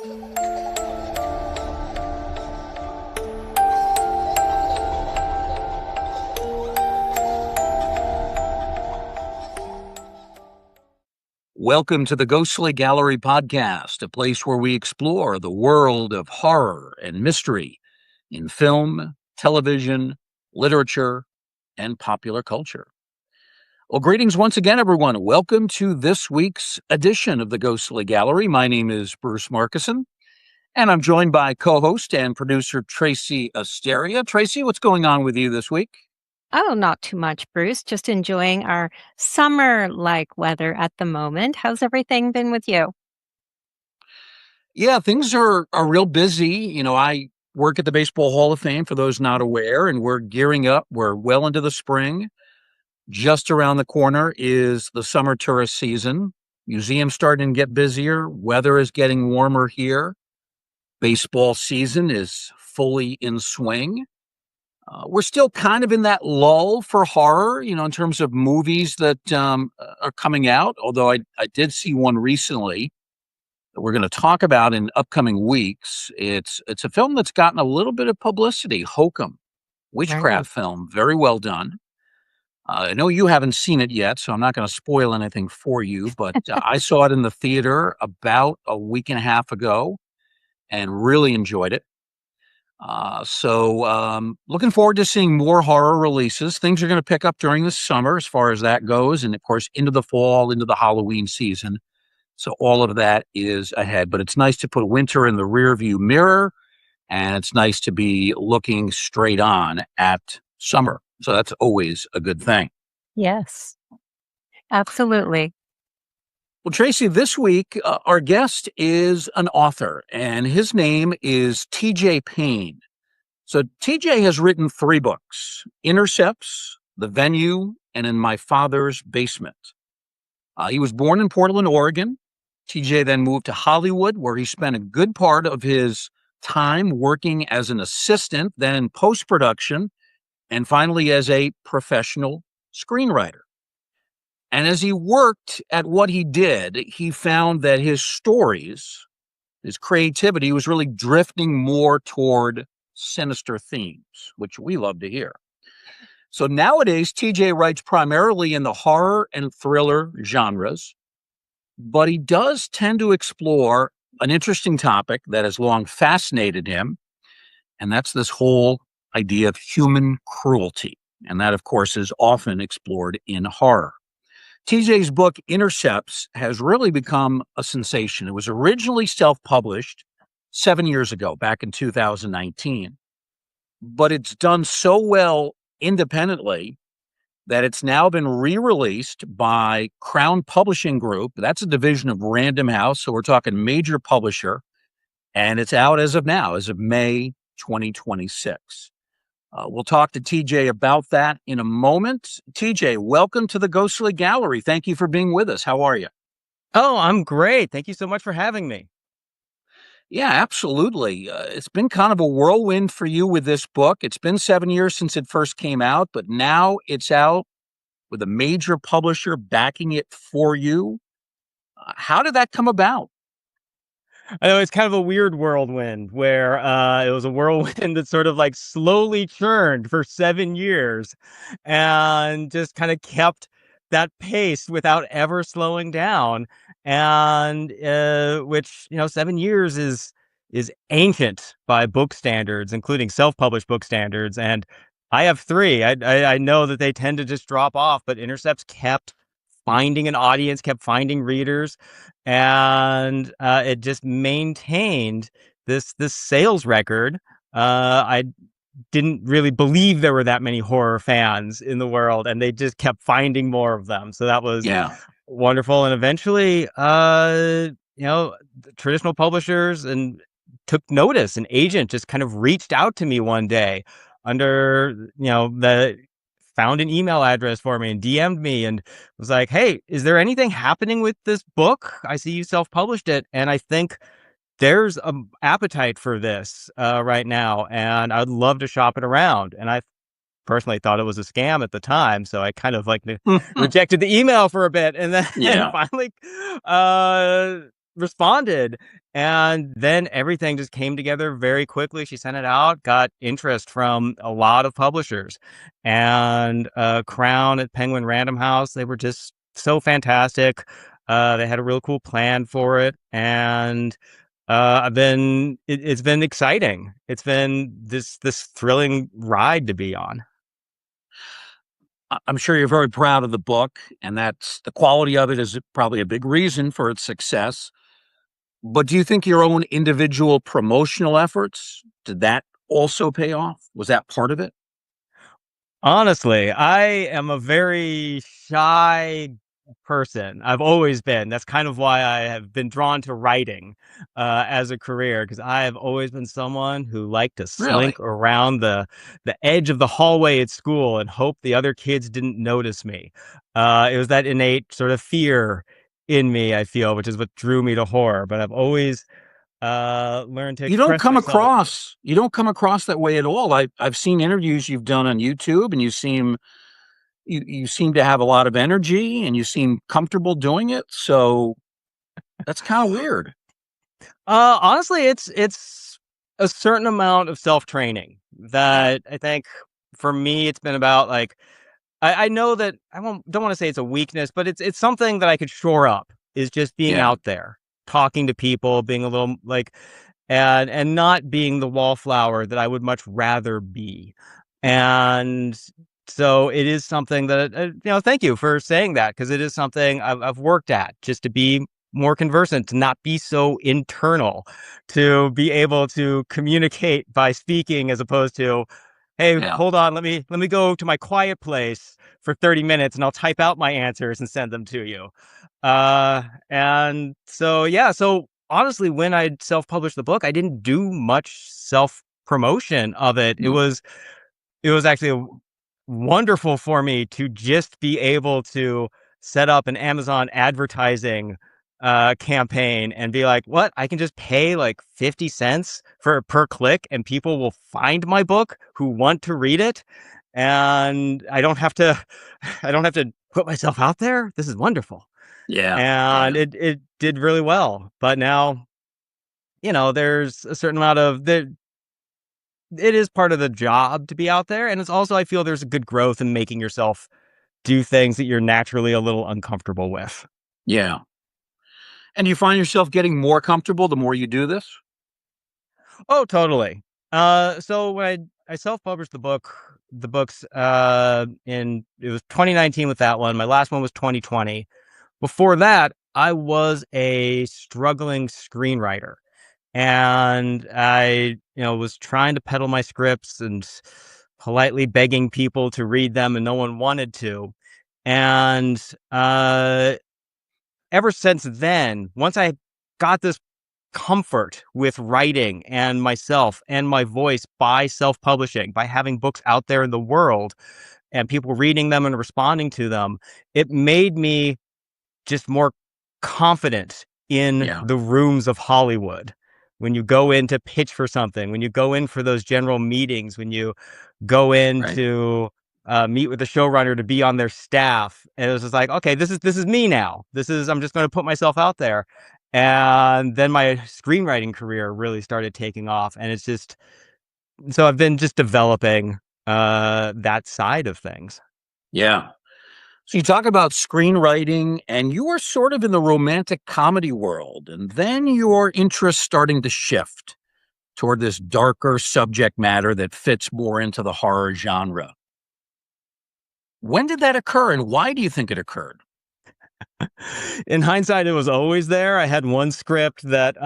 Welcome to the Ghostly Gallery podcast, a place where we explore the world of horror and mystery in film, television, literature, and popular culture. Well, greetings once again, everyone. Welcome to this week's edition of the Ghostly Gallery. My name is Bruce Markison, and I'm joined by co-host and producer Tracy Asteria. Tracy, what's going on with you this week? Oh, not too much, Bruce. Just enjoying our summer-like weather at the moment. How's everything been with you? Yeah, things are real busy. I work at the Baseball Hall of Fame, for those not aware, and we're gearing up. We're well into the spring. Just around the corner is the summer tourist season. Museums starting to get busier. Weather is getting warmer here. Baseball season is fully in swing. We're still kind of in that lull for horror, in terms of movies that are coming out, although I did see one recently that we're going to talk about in upcoming weeks. It's a film that's gotten a little bit of publicity, Hokum, Right. witchcraft film, very well done. I know you haven't seen it yet, so I'm not going to spoil anything for you, but I saw it in the theater about a week and a half ago and really enjoyed it. Looking forward to seeing more horror releases. Things are going to pick up during the summer as far as that goes, and of course, into the fall, into the Halloween season. So all of that is ahead, but it's nice to put winter in the rearview mirror, and it's nice to be looking straight on at summer. So that's always a good thing. Yes, absolutely. Well, Tracy, this week, our guest is an author, and his name is TJ Payne. So TJ has written 3 books: Intercepts, The Venue, and In My Father's Basement. He was born in Portland, Oregon. TJ then moved to Hollywood, where he spent a good part of his time working as an assistant, then in post-production, and finally as a professional screenwriter. And as he worked at what he did, he found that his stories, his creativity was really drifting more toward sinister themes, which we love to hear. So nowadays, TJ writes primarily in the horror and thriller genres, but he does tend to explore an interesting topic that has long fascinated him, and that's this whole idea of human cruelty. And that, of course, is often explored in horror. TJ's book, Intercepts, has really become a sensation. It was originally self-published 7 years ago, back in 2019. But it's done so well independently that it's now been re-released by Crown Publishing Group. That's a division of Random House, so we're talking major publisher. And it's out as of now, as of May 2026. We'll talk to TJ about that in a moment. TJ, welcome to the Ghostly Gallery. Thank you for being with us. How are you? Oh, I'm great. Thank you so much for having me. Yeah, absolutely. It's been kind of a whirlwind for you with this book. It's been 7 years since it first came out, but now it's out with a major publisher backing it for you. How did that come about? I know it's kind of a weird whirlwind where it was a whirlwind that sort of like slowly churned for 7 years and just kind of kept that pace without ever slowing down. And which, 7 years is ancient by book standards, including self-published book standards. And I have 3. I know that they tend to just drop off, but Intercepts kept finding an audience, kept finding readers, and it just maintained this sales record. I didn't really believe there were that many horror fans in the world, and they just kept finding more of them. So that was wonderful. And eventually, the traditional publishers and took notice. An agent just kind of reached out to me one day under, the found an email address for me and DM'd me and was like, "Hey, is there anything happening with this book? I see you self-published it, and I think there's an appetite for this right now, and I'd love to shop it around." And I personally thought it was a scam at the time, so I kind of like rejected the email for a bit, and then Yeah. finally responded. And then everything just came together very quickly. She sent it out, got interest from a lot of publishers, and Crown at Penguin Random House. They were just so fantastic. They had a real cool plan for it. And it's been exciting. It's been this thrilling ride to be on. I'm sure you're very proud of the book, and that's the quality of it is probably a big reason for its success. But do you think your own individual promotional efforts, did that also pay off? Was that part of it? Honestly, I am a very shy person. I've always been. That's kind of why I have been drawn to writing as a career, because I have always been someone who liked to Really? slink around the edge of the hallway at school and hope the other kids didn't notice me. It was that innate sort of fear in me, I feel, which is what drew me to horror. But I've always learned to express myself. You don't come across that way at all. I've seen interviews you've done on YouTube, and you seem to have a lot of energy, and you seem comfortable doing it, so that's kinda weird. Honestly, it's a certain amount of self-training Yeah, that I think for me it's been about like I know that I don't want to say it's a weakness, but it's something that I could shore up is just being yeah, out there, talking to people, being a little like and not being the wallflower that I would much rather be. yeah, And so it is something that thank you for saying that, because it is something I've worked at, just to be more conversant, to not be so internal, to be able to communicate by speaking as opposed to, hey, yeah, hold on, let me go to my quiet place for 30 minutes and I'll type out my answers and send them to you. And so yeah, so honestly, when I self-published the book, I didn't do much self-promotion of it. mm, It was actually wonderful for me to just be able to set up an Amazon advertising campaign and be like, what? I can just pay like 50 cents for per click and people will find my book who want to read it. And I don't have to I don't have to put myself out there. This is wonderful. yeah, And yeah, it did really well. But now, there's a certain amount of it is part of the job to be out there. And it's also, I feel there's a good growth in making yourself do things that you're naturally a little uncomfortable with. yeah. And you find yourself getting more comfortable the more you do this? Oh, totally. So when I self-published the books, in it was 2019 with that one. My last one was 2020. Before that, I was a struggling screenwriter, and I, was trying to peddle my scripts and politely begging people to read them, and no one wanted to. And ever since then, once I got this comfort with writing and myself and my voice by self-publishing, by having books out there in the world and people reading them and responding to them, it made me just more confident in Yeah, the rooms of Hollywood. When you go in to pitch for something, when you go in for those general meetings, when you go in right. to meet with the showrunner to be on their staff, and it was just like, okay, this is me now. I'm just going to put myself out there, and then my screenwriting career really started taking off, and it's just so I've been just developing that side of things. Yeah. So you talk about screenwriting, and you were sort of in the romantic comedy world, and then your interest starting to shift toward this darker subject matter that fits more into the horror genre. When did that occur, and why do you think it occurred? In hindsight, it was always there. I had one script that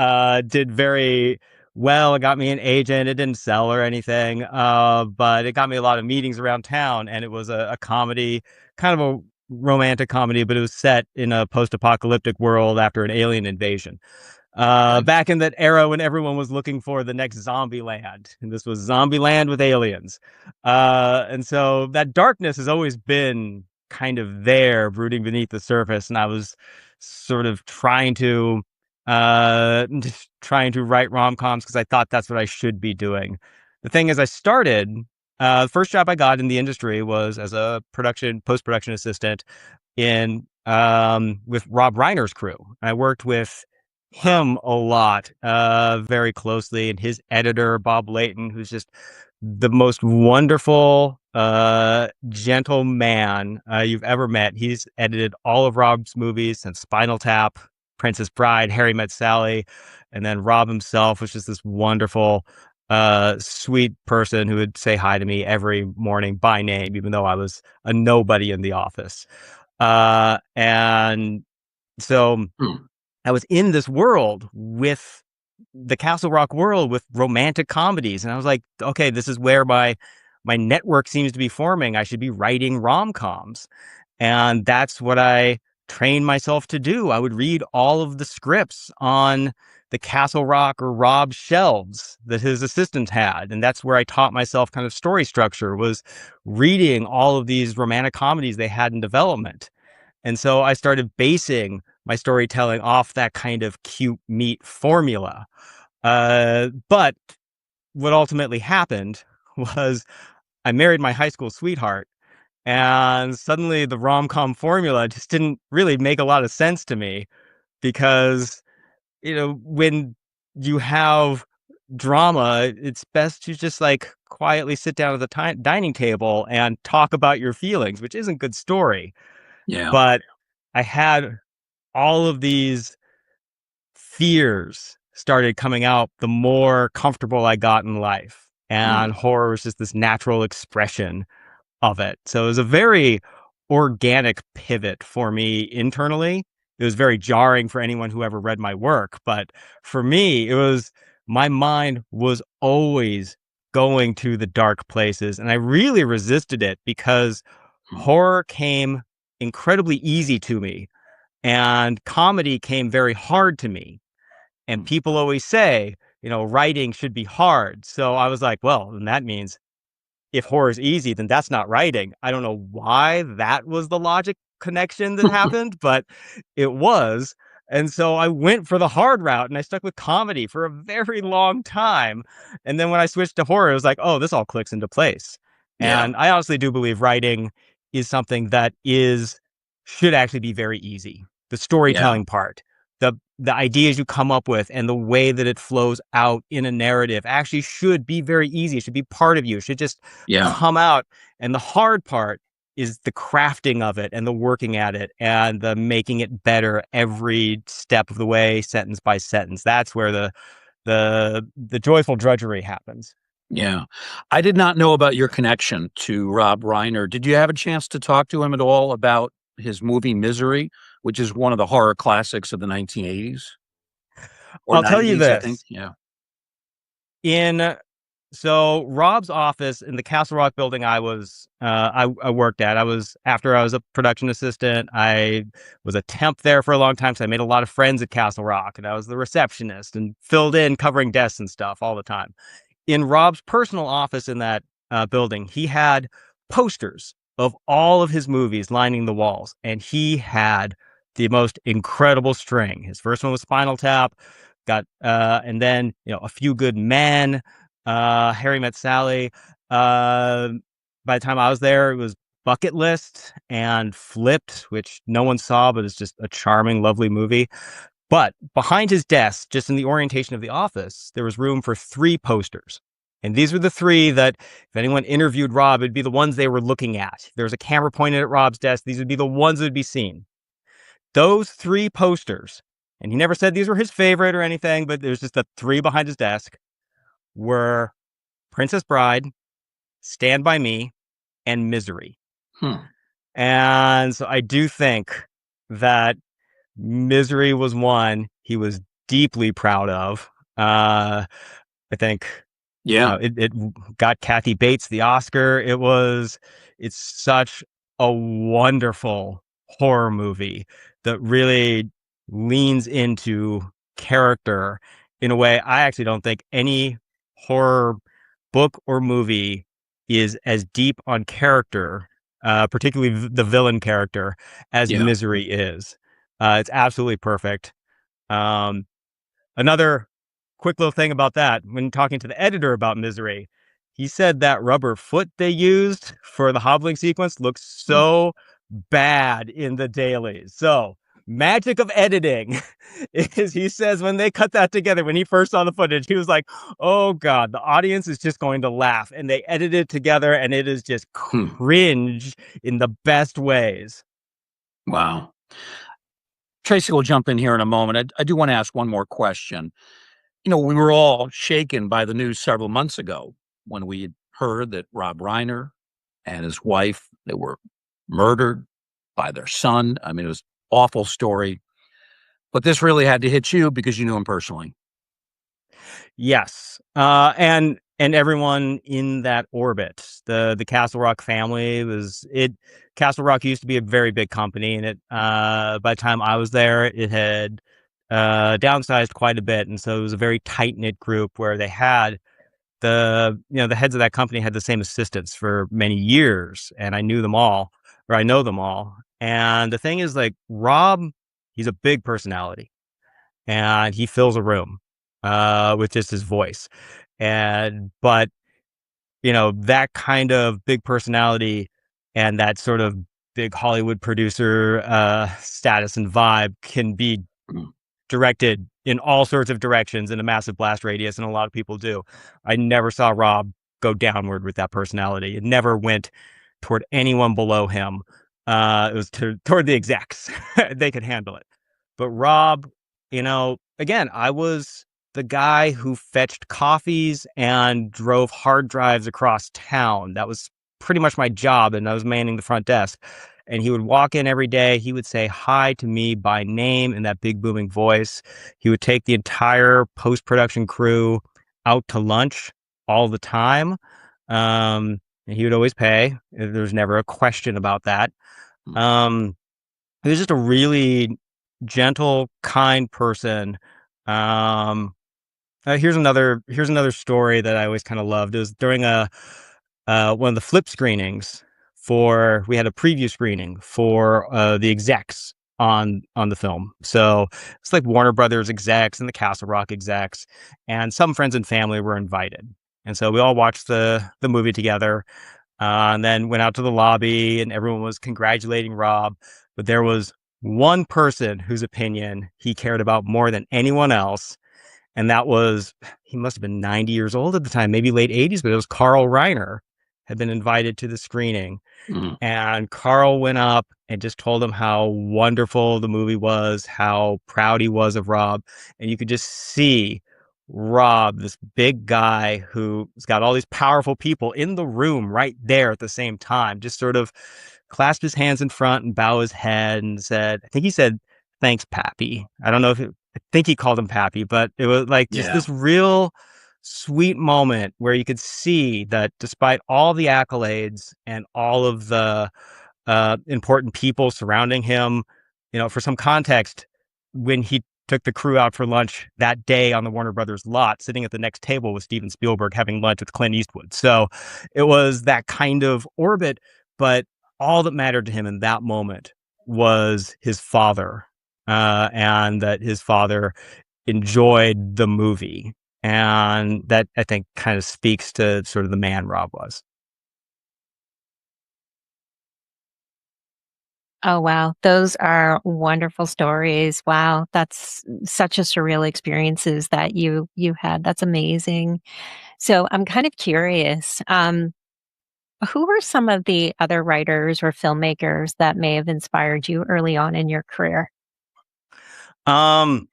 did very well. It got me an agent. It didn't sell or anything, but it got me a lot of meetings around town. And it was a comedy, kind of a romantic comedy, but it was set in a post-apocalyptic world after an alien invasion. Okay. Back in that era when everyone was looking for the next zombie land, and this was zombie land with aliens. And so that darkness has always been kind of there, brooding beneath the surface. And I was sort of just trying to write rom-coms because I thought that's what I should be doing. The thing is, the first job I got in the industry was as a post-production assistant in with Rob Reiner's crew. I worked with Wow. him a lot, very closely, and his editor, Bob Layton, who's just the most wonderful, gentle man you've ever met. He's edited all of Rob's movies since Spinal Tap, Princess Bride, Harry Met Sally, and then Rob himself was just this wonderful, sweet person who would say hi to me every morning by name, even though I was a nobody in the office. And so Hmm. I was in this world with the Castle Rock world with romantic comedies, and I was like, okay, this is where my network seems to be forming. I should be writing rom-coms, and that's what I trained myself to do. I would read all of the scripts on the Castle Rock or Rob shelves that his assistants had, and that's where I taught myself kind of story structure, was reading all of these romantic comedies they had in development. And so I started basing my storytelling off that kind of cute meat formula. But what ultimately happened was I married my high school sweetheart, and suddenly the rom com formula just didn't really make a lot of sense to me because, when you have drama, it's best to just like quietly sit down at the dining table and talk about your feelings, which isn't good story. Yeah. But I had all of these fears started coming out the more comfortable I got in life. Hmm. And horror was just this natural expression of it. So it was a very organic pivot for me internally. It was very jarring for anyone who ever read my work. But for me, it was my mind was always going to the dark places. And I really resisted it because Hmm. horror came incredibly easy to me and comedy came very hard to me. And Hmm. people always say, writing should be hard. So I was like, well, then that means if horror is easy, then that's not writing. I don't know why that was the logic connection that happened, but it was. And so I went for the hard route and I stuck with comedy for a very long time. And then when I switched to horror, it was like, oh, this all clicks into place. Yeah. And I honestly do believe writing is something that should actually be very easy. The Yeah. storytelling part, the ideas you come up with and the way that it flows out in a narrative actually should be very easy. It should be part of you. It should just Yeah. come out. And the hard part is the crafting of it and the working at it and the making it better every step of the way, sentence by sentence. That's where the joyful drudgery happens. Yeah. I did not know about your connection to Rob Reiner. Did you have a chance to talk to him at all about his movie Misery, which is one of the horror classics of the 1980s or I'll tell you 90s, I think? this. Yeah. In So Rob's office in the Castle Rock building I worked at. After I was a production assistant, I was a temp there for a long time. So I made a lot of friends at Castle Rock and I was the receptionist and filled in covering desks and stuff all the time. In Rob's personal office in that building, he had posters of all of his movies lining the walls, and he had the most incredible string. His first one was Spinal Tap, and then A Few Good Men, Harry Met Sally. Uh, by the time I was there, it was Bucket List and Flipped, which no one saw, but it's just a charming, lovely movie. But behind his desk, just in the orientation of the office, there was room for three posters. And these were the three that, if anyone interviewed Rob, it'd be the ones they were looking at. If there was a camera pointed at Rob's desk, these would be the ones that would be seen. Those three posters, and he never said these were his favorite or anything, but there's just the three behind his desk, were Princess Bride, Stand By Me, and Misery. Hmm. And so I do think that Misery was one he was deeply proud of. I think Yeah. it got Kathy Bates the Oscar. It's such a wonderful horror movie that really leans into character in a way I actually don't think any horror book or movie is as deep on character, particularly the villain character, as Yeah. Misery is. It's absolutely perfect. Um, Another quick little thing about that, when talking to the editor about Misery, he said that rubber foot they used for the hobbling sequence looks Hmm. so bad in the dailies. So magic of editing is, he says, when they cut that together, when he first saw the footage, he was like, oh God, the audience is just going to laugh. And they edited it together, and it is just Hmm. cringe in the best ways. Wow. Tracy will jump in here in a moment. I do want to ask one more question. We were all shaken by the news several months ago when we had heard that Rob Reiner and his wife, they were murdered by their son. I mean, it was an awful story, but this really had to hit you because you knew him personally. Yes. And everyone in that orbit, the Castle Rock family was it. Castle Rock used to be a very big company, and it by the time I was there, it had downsized quite a bit, and so it was a very tight knit group where they had the heads of that company had the same assistants for many years, and I knew them all, or I know them all. And the thing is, like, Rob, he's a big personality, and he fills a room with just his voice. And but that kind of big personality and that sort of big Hollywood producer status and vibe can be Mm. directed in all sorts of directions in a massive blast radius, and a lot of people do. I never saw Rob go downward with that personality. It never went toward anyone below him. It was toward the execs. They could handle it. But Rob, again, I was the guy who fetched coffees and drove hard drives across town. That was pretty much my job, and I was manning the front desk. And he would walk in every day. He would say hi to me by name in that big booming voice. He would take the entire post-production crew out to lunch all the time. And he would always pay. There was never a question about that. Mm. Um, he was just a really gentle, kind person. Um, here's another story that I always kind of loved. It was during a one of the flip screenings we had a preview screening for the execs on the film. So it's like Warner Brothers execs and the Castle Rock execs, and some friends and family were invited. And so we all watched the movie together, and then went out to the lobby, and everyone was congratulating Rob. But there was one person whose opinion he cared about more than anyone else, and that was, he must have been 90 years old at the time, maybe late 80s, but it was Carl Reiner had been invited to the screening. Mm. And Carl went up and just told him how wonderful the movie was, how proud he was of Rob. And you could just see Rob, this big guy who's got all these powerful people in the room right there at the same time, just sort of clasp his hands in front and bow his head and said, I think he said, thanks, Pappy. I don't know I think he called him Pappy, but it was like just Yeah. this real sweet moment where you could see that despite all the accolades and all of the important people surrounding him, for some context, when he took the crew out for lunch that day on the Warner Brothers lot, sitting at the next table was Steven Spielberg having lunch with Clint Eastwood. So it was that kind of orbit, but all that mattered to him in that moment was his father, and that his father enjoyed the movie. And that, I think, kind of speaks to sort of the man Rob was. Oh, wow. Those are wonderful stories. Wow, that's such a surreal experiences that you had. That's amazing. So I'm kind of curious, who were some of the other writers or filmmakers that may have inspired you early on in your career? Um,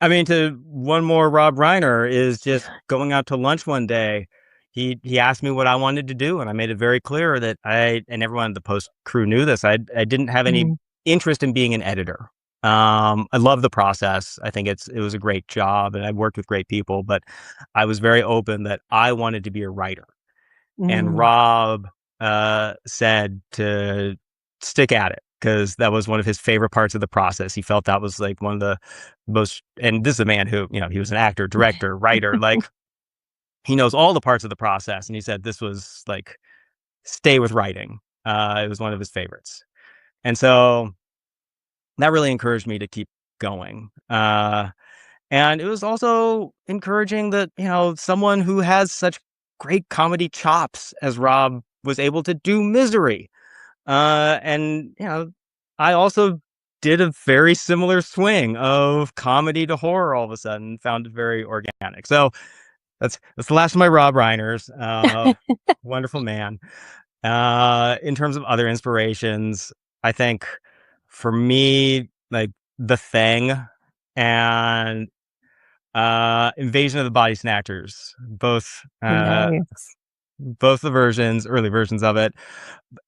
I mean, to one more Rob Reiner is just going out to lunch one day. He asked me what I wanted to do, and I made it very clear that and everyone at the post crew knew this. I didn't have any Mm, interest in being an editor. I love the process. I think it was a great job, and I worked with great people. But I was very open that I wanted to be a writer. And mm. Rob said to stick at it because that was one of his favorite parts of the process. He felt that was like one of the most, and this is a man who, he was an actor, director, writer, like he knows all the parts of the process. And he said this was like, stay with writing. It was one of his favorites. And so that really encouraged me to keep going. And it was also encouraging that, someone who has such great comedy chops as Rob was able to do Misery. And, I also did a very similar swing of comedy to horror all of a sudden, found it very organic. So that's the last of my Rob Reiners. Wonderful man. In terms of other inspirations, I think for me, like The Thing and Invasion of the Body Snatchers, Nice. both the versions, early versions of it,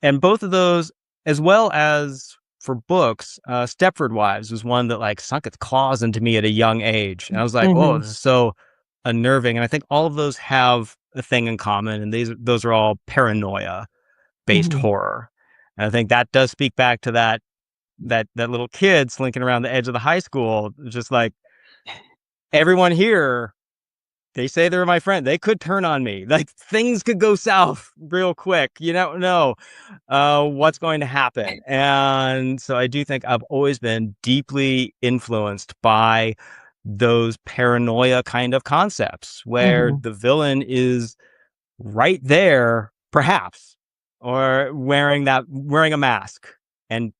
and both of those, as well as for books, Stepford Wives was one that like sunk its claws into me at a young age, and I was like, "Oh, Mhm, this is so unnerving." And I think all of those have a thing in common, and those are all paranoia based mhm. horror. And I think that does speak back to that little kid slinking around the edge of the high school, just like everyone here, they say they're my friend. They could turn on me. Like things could go south real quick. You don't know what's going to happen. And so I do think I've always been deeply influenced by those paranoia kind of concepts where Mhm. the villain is right there, perhaps, or wearing a mask and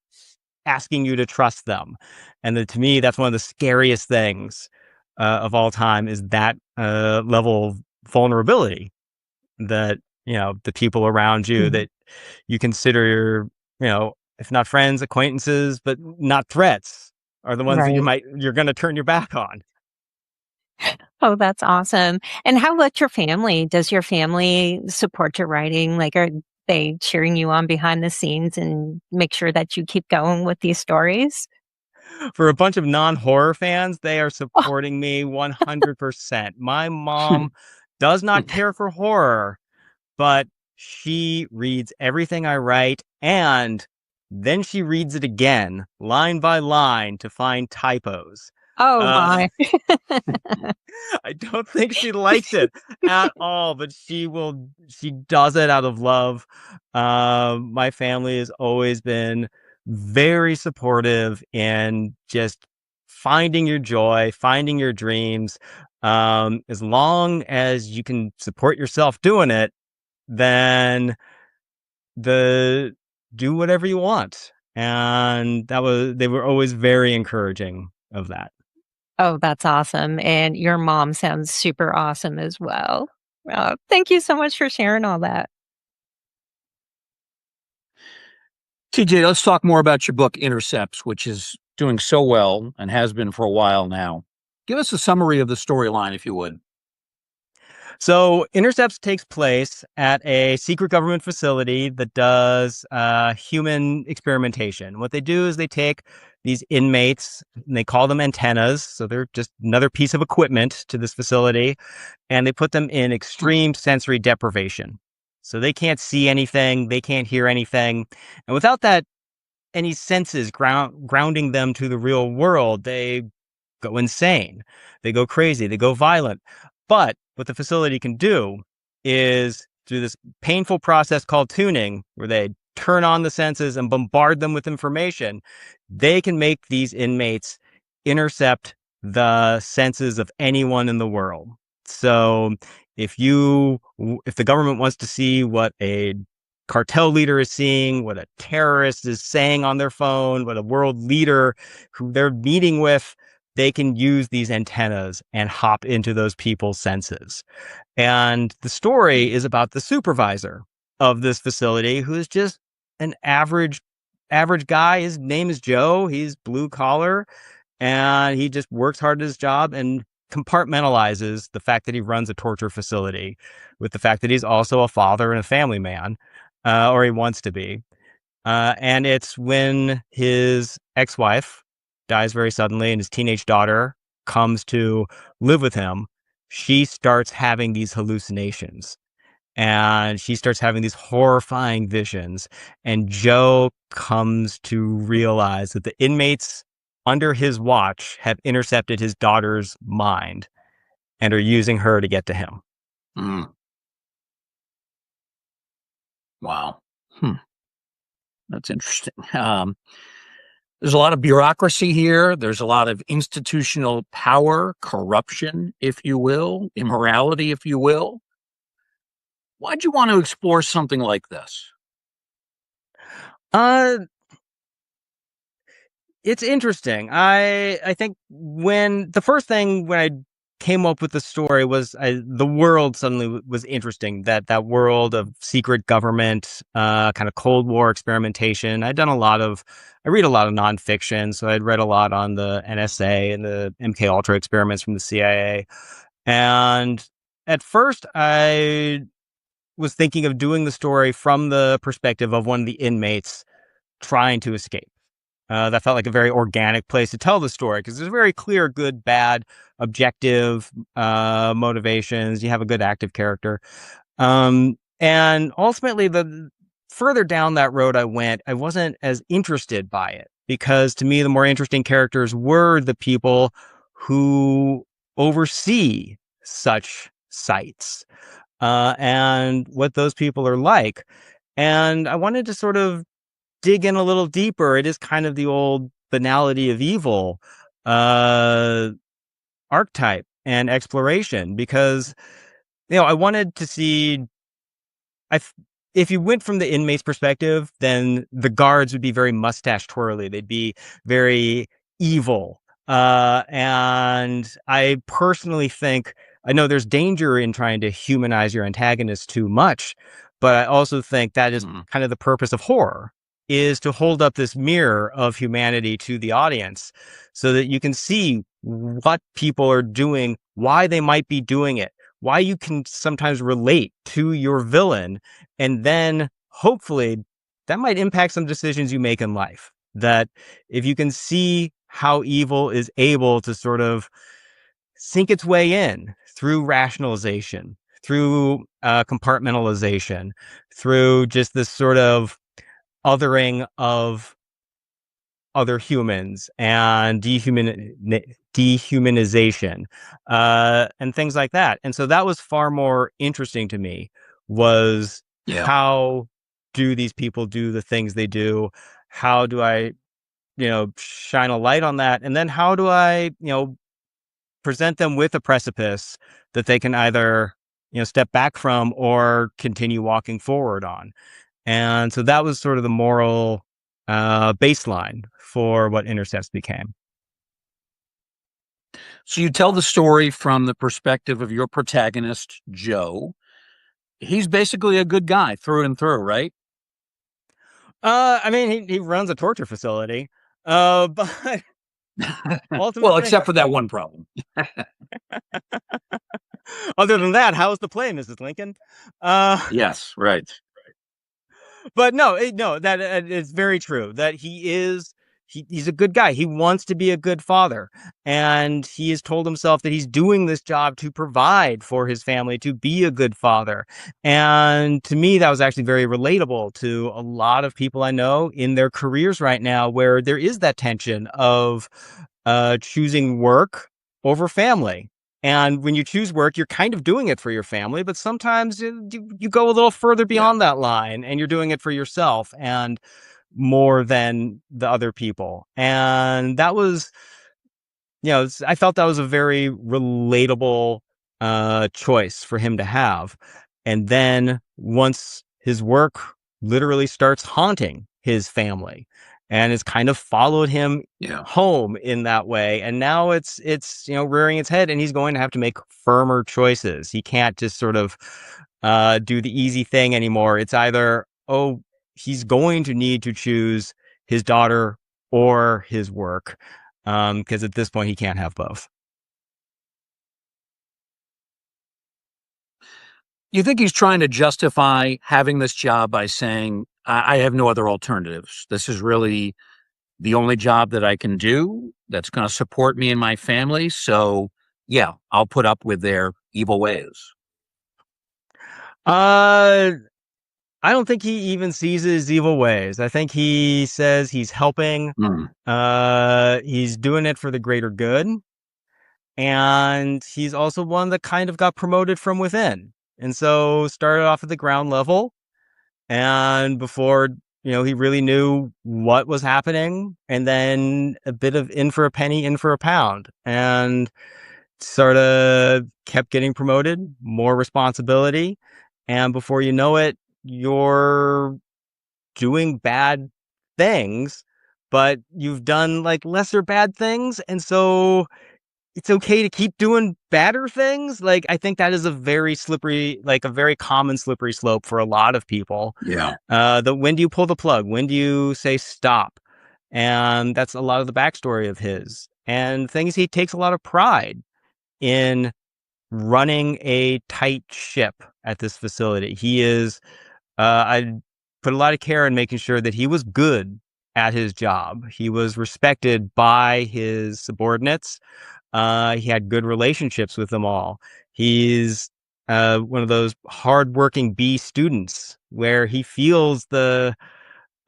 asking you to trust them. And to me, that's one of the scariest things of all time is that level of vulnerability that, the people around you Mhm. that you consider, if not friends, acquaintances, but not threats are the ones that Right. you're going to turn your back on. Oh, that's awesome. And how about your family? Does your family support your writing? Like, are they cheering you on behind the scenes and make sure that you keep going with these stories? For a bunch of non-horror fans, they are supporting me 100%. My mom does not care for horror, but she reads everything I write, and then she reads it again, line by line, to find typos. Oh Uh, my. I don't think she likes it at all, but she does it out of love. My family has always been very supportive in just finding your joy, finding your dreams. As long as you can support yourself doing it, then the do whatever you want. And they were always very encouraging of that. Oh, that's awesome. And your mom sounds super awesome as well. Thank you so much for sharing all that. TJ, let's talk more about your book, Intercepts, which is doing so well and has been for a while now. Give us a summary of the storyline, if you would. So, Intercepts takes place at a secret government facility that does human experimentation. What they do is they take these inmates and they call them antennas. So, they're just another piece of equipment to this facility, and they put them in extreme sensory deprivation. So, they can't see anything, they can't hear anything. And without that, any senses grounding them to the real world, they go insane. They go crazy. They go violent. But what the facility can do is through this painful process called tuning, where they turn on the senses and bombard them with information, they can make these inmates intercept the senses of anyone in the world. So if the government wants to see what a cartel leader is seeing, what a terrorist is saying on their phone, what a world leader who they're meeting with, they can use these antennas and hop into those people's senses. And the story is about the supervisor of this facility, who is just an average guy. His name is Joe. He's blue collar, and he just works hard at his job and compartmentalizes the fact that he runs a torture facility with the fact that he's also a father and a family man, or he wants to be. And it's when his ex-wife dies very suddenly and his teenage daughter comes to live with him, she starts having these hallucinations and she starts having these horrifying visions. And Joe comes to realize that the inmates under his watch have intercepted his daughter's mind and are using her to get to him. Mm, wow. Hmm, that's interesting. There's a lot of bureaucracy here. There's a lot of institutional power, corruption, if you will, immorality, if you will. Why'd you want to explore something like this? Uh, It's interesting. I think when the first thing when I came up with the story was the world suddenly was interesting. That world of secret government, kind of Cold War experimentation. I read a lot of nonfiction, so I'd read a lot on the NSA and the MK Ultra experiments from the CIA. And at first, I was thinking of doing the story from the perspective of one of the inmates trying to escape. That felt like a very organic place to tell the story because there's very clear good, bad, objective motivations. You have a good active character. And ultimately, the further down that road I went, I wasn't as interested by it because to me, the more interesting characters were the people who oversee such sites and what those people are like. And I wanted to sort of dig in a little deeper. It is kind of the old banality of evil uh, archetype and exploration because, I wanted to see. I, if you went from the inmate's perspective, then the guards would be very mustache twirly. They'd be very evil. And I personally think, I know there's danger in trying to humanize your antagonist too much, but I also think that is kind of the purpose of horror, is to hold up this mirror of humanity to the audience so that you can see what people are doing, why they might be doing it, why you can sometimes relate to your villain, and then hopefully that might impact some decisions you make in life. That if you can see how evil is able to sort of sink its way in through rationalization, through compartmentalization, through just this sort of othering of other humans and dehumanization and things like that. And so that was far more interesting to me, was Yeah. how do these people do the things they do? How do I, shine a light on that? And then how do I, present them with a precipice that they can either, step back from or continue walking forward on? And so that was sort of the moral baseline for what Intercepts became. So you tell the story from the perspective of your protagonist, Joe. He's basically a good guy through and through, right? I mean, he runs a torture facility, but Well, ultimately, except for that one problem. other than that, how's the play, Mrs. Lincoln? Uh, Yes, right. but no, no, that it's very true that he's a good guy. He wants to be a good father, and he has told himself that he's doing this job to provide for his family, to be a good father. And to me, that was actually very relatable to a lot of people I know in their careers right now, where there is that tension of choosing work over family. And when you choose work, you're kind of doing it for your family, but sometimes you go a little further Yeah. beyond that line and you're doing it for yourself and more than the other people. And that was, I felt that was a very relatable choice for him to have. And then once his work literally starts haunting his family and has kind of followed him Yeah. home in that way, and now it's rearing its head, and he's going to have to make firmer choices. He can't just sort of do the easy thing anymore. It's either, oh, he's going to need to choose his daughter or his work, because at this point he can't have both. You think he's trying to justify having this job by saying, I have no other alternatives. This is really the only job that I can do that's going to support me and my family. So, yeah, I'll put up with their evil ways. Uh, I don't think he even sees his evil ways. I think he says he's helping. Mm, He's doing it for the greater good, and he's also one that kind of got promoted from within, and so started off at the ground level, and before he really knew what was happening, and then a bit of in for a penny, in for a pound, and sort of kept getting promoted, more responsibility, and before you know it, you're doing bad things but you've done like lesser bad things, and so it's okay to keep doing badder things. Like, I think that is a very slippery, like a very common slippery slope for a lot of people. Yeah. The when do you pull the plug? When do you say stop? And that's a lot of the backstory of his. And things he takes a lot of pride in running a tight ship at this facility. I put a lot of care in making sure that he was good at his job. He was respected by his subordinates. He had good relationships with them all. He's one of those hardworking B students where he feels the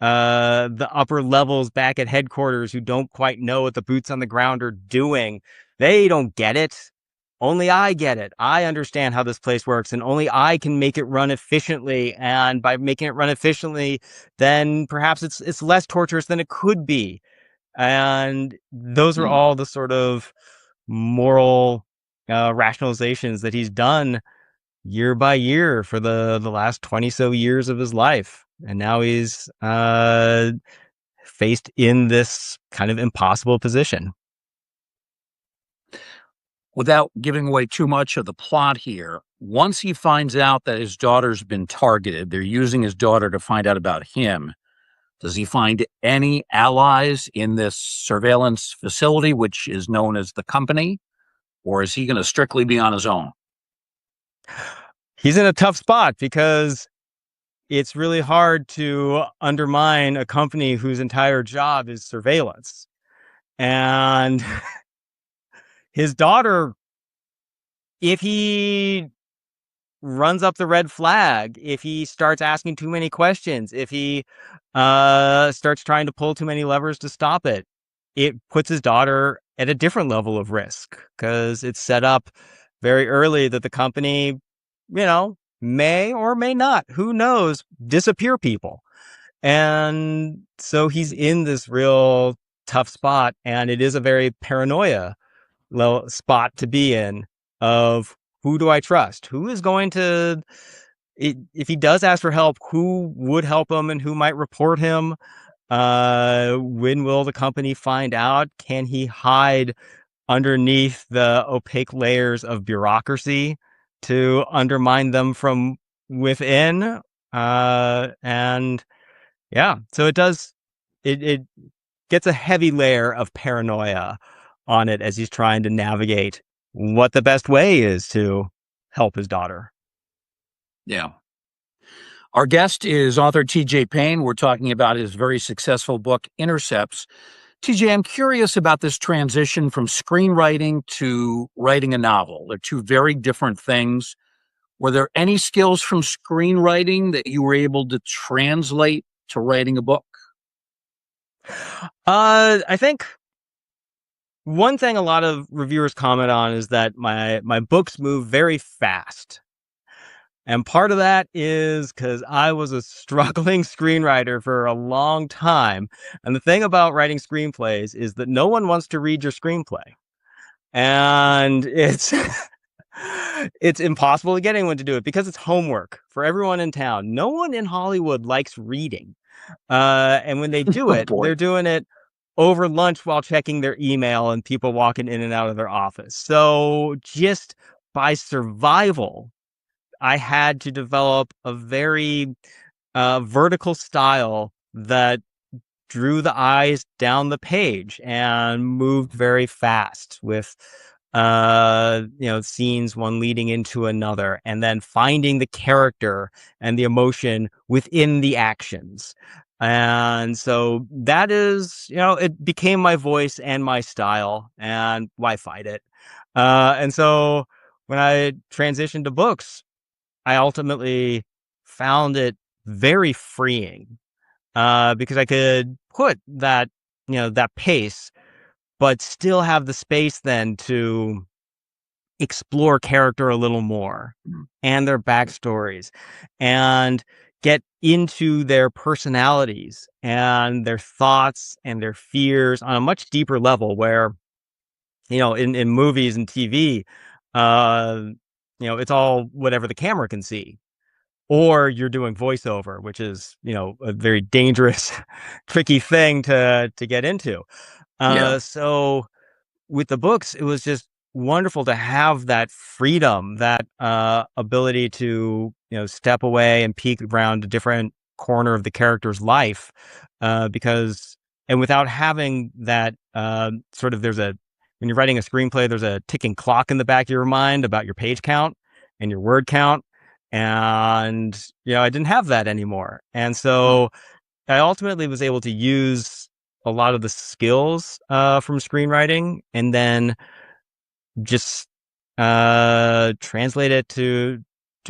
upper levels back at headquarters who don't quite know what the boots on the ground are doing. They don't get it. Only I get it. I understand how this place works, and only I can make it run efficiently. And by making it run efficiently, then perhaps it's less torturous than it could be. And those are Mm. all the sort of moral rationalizations that he's done year by year for the last 20 so years of his life. And now he's faced in this kind of impossible position. Without giving away too much of the plot here, once he finds out that his daughter's been targeted, they're using his daughter to find out about him. Does he find any allies in this surveillance facility, which is known as the company, or is he going to strictly be on his own? He's in a tough spot because it's really hard to undermine a company whose entire job is surveillance. And his daughter, if he runs up the red flag, if he starts asking too many questions, if he starts trying to pull too many levers to stop it, it puts his daughter at a different level of risk because it's set up very early that the company, may or may not, who knows, disappear people. And so he's in this real tough spot, and it is a very paranoia spot to be in of who do I trust? Who is going to, if he does ask for help, who would help him and who might report him? When will the company find out? Can he hide underneath the opaque layers of bureaucracy to undermine them from within? And yeah, so it gets a heavy layer of paranoia on it as he's trying to navigate what the best way is to help his daughter. Yeah. Our guest is author TJ Payne. We're talking about his very successful book, Intercepts. TJ, I'm curious about this transition from screenwriting to writing a novel. They're two very different things. Were there any skills from screenwriting that you were able to translate to writing a book? I think one thing a lot of reviewers comment on is that my books move very fast. And part of that is because I was a struggling screenwriter for a long time. And the thing about writing screenplays is that no one wants to read your screenplay. And it's impossible to get anyone to do it because it's homework for everyone in town. No one in Hollywood likes reading. And when they do Oh, it, boy. they're doing it over lunch while checking their email and people walking in and out of their office. So just by survival, I had to develop a very vertical style that drew the eyes down the page and moved very fast with scenes one leading into another, and then finding the character and the emotion within the actions. And so that is, it became my voice and my style, and why fight it? And so when I transitioned to books, I ultimately found it very freeing, because I could put that pace, but still have the space then to explore character a little more Mm. and their backstories and get into their personalities and their thoughts and their fears on a much deeper level where, in movies and TV, it's all whatever the camera can see. or you're doing voiceover, which is, a very dangerous, tricky thing to get into. Yeah. So with the books, it was just wonderful to have that freedom, that ability to, step away and peek around a different corner of the character's life, because, and without having that sort of, when you're writing a screenplay, there's a ticking clock in the back of your mind about your page count and your word count. And, I didn't have that anymore. And Huh. so I ultimately was able to use a lot of the skills from screenwriting, and then just translate it to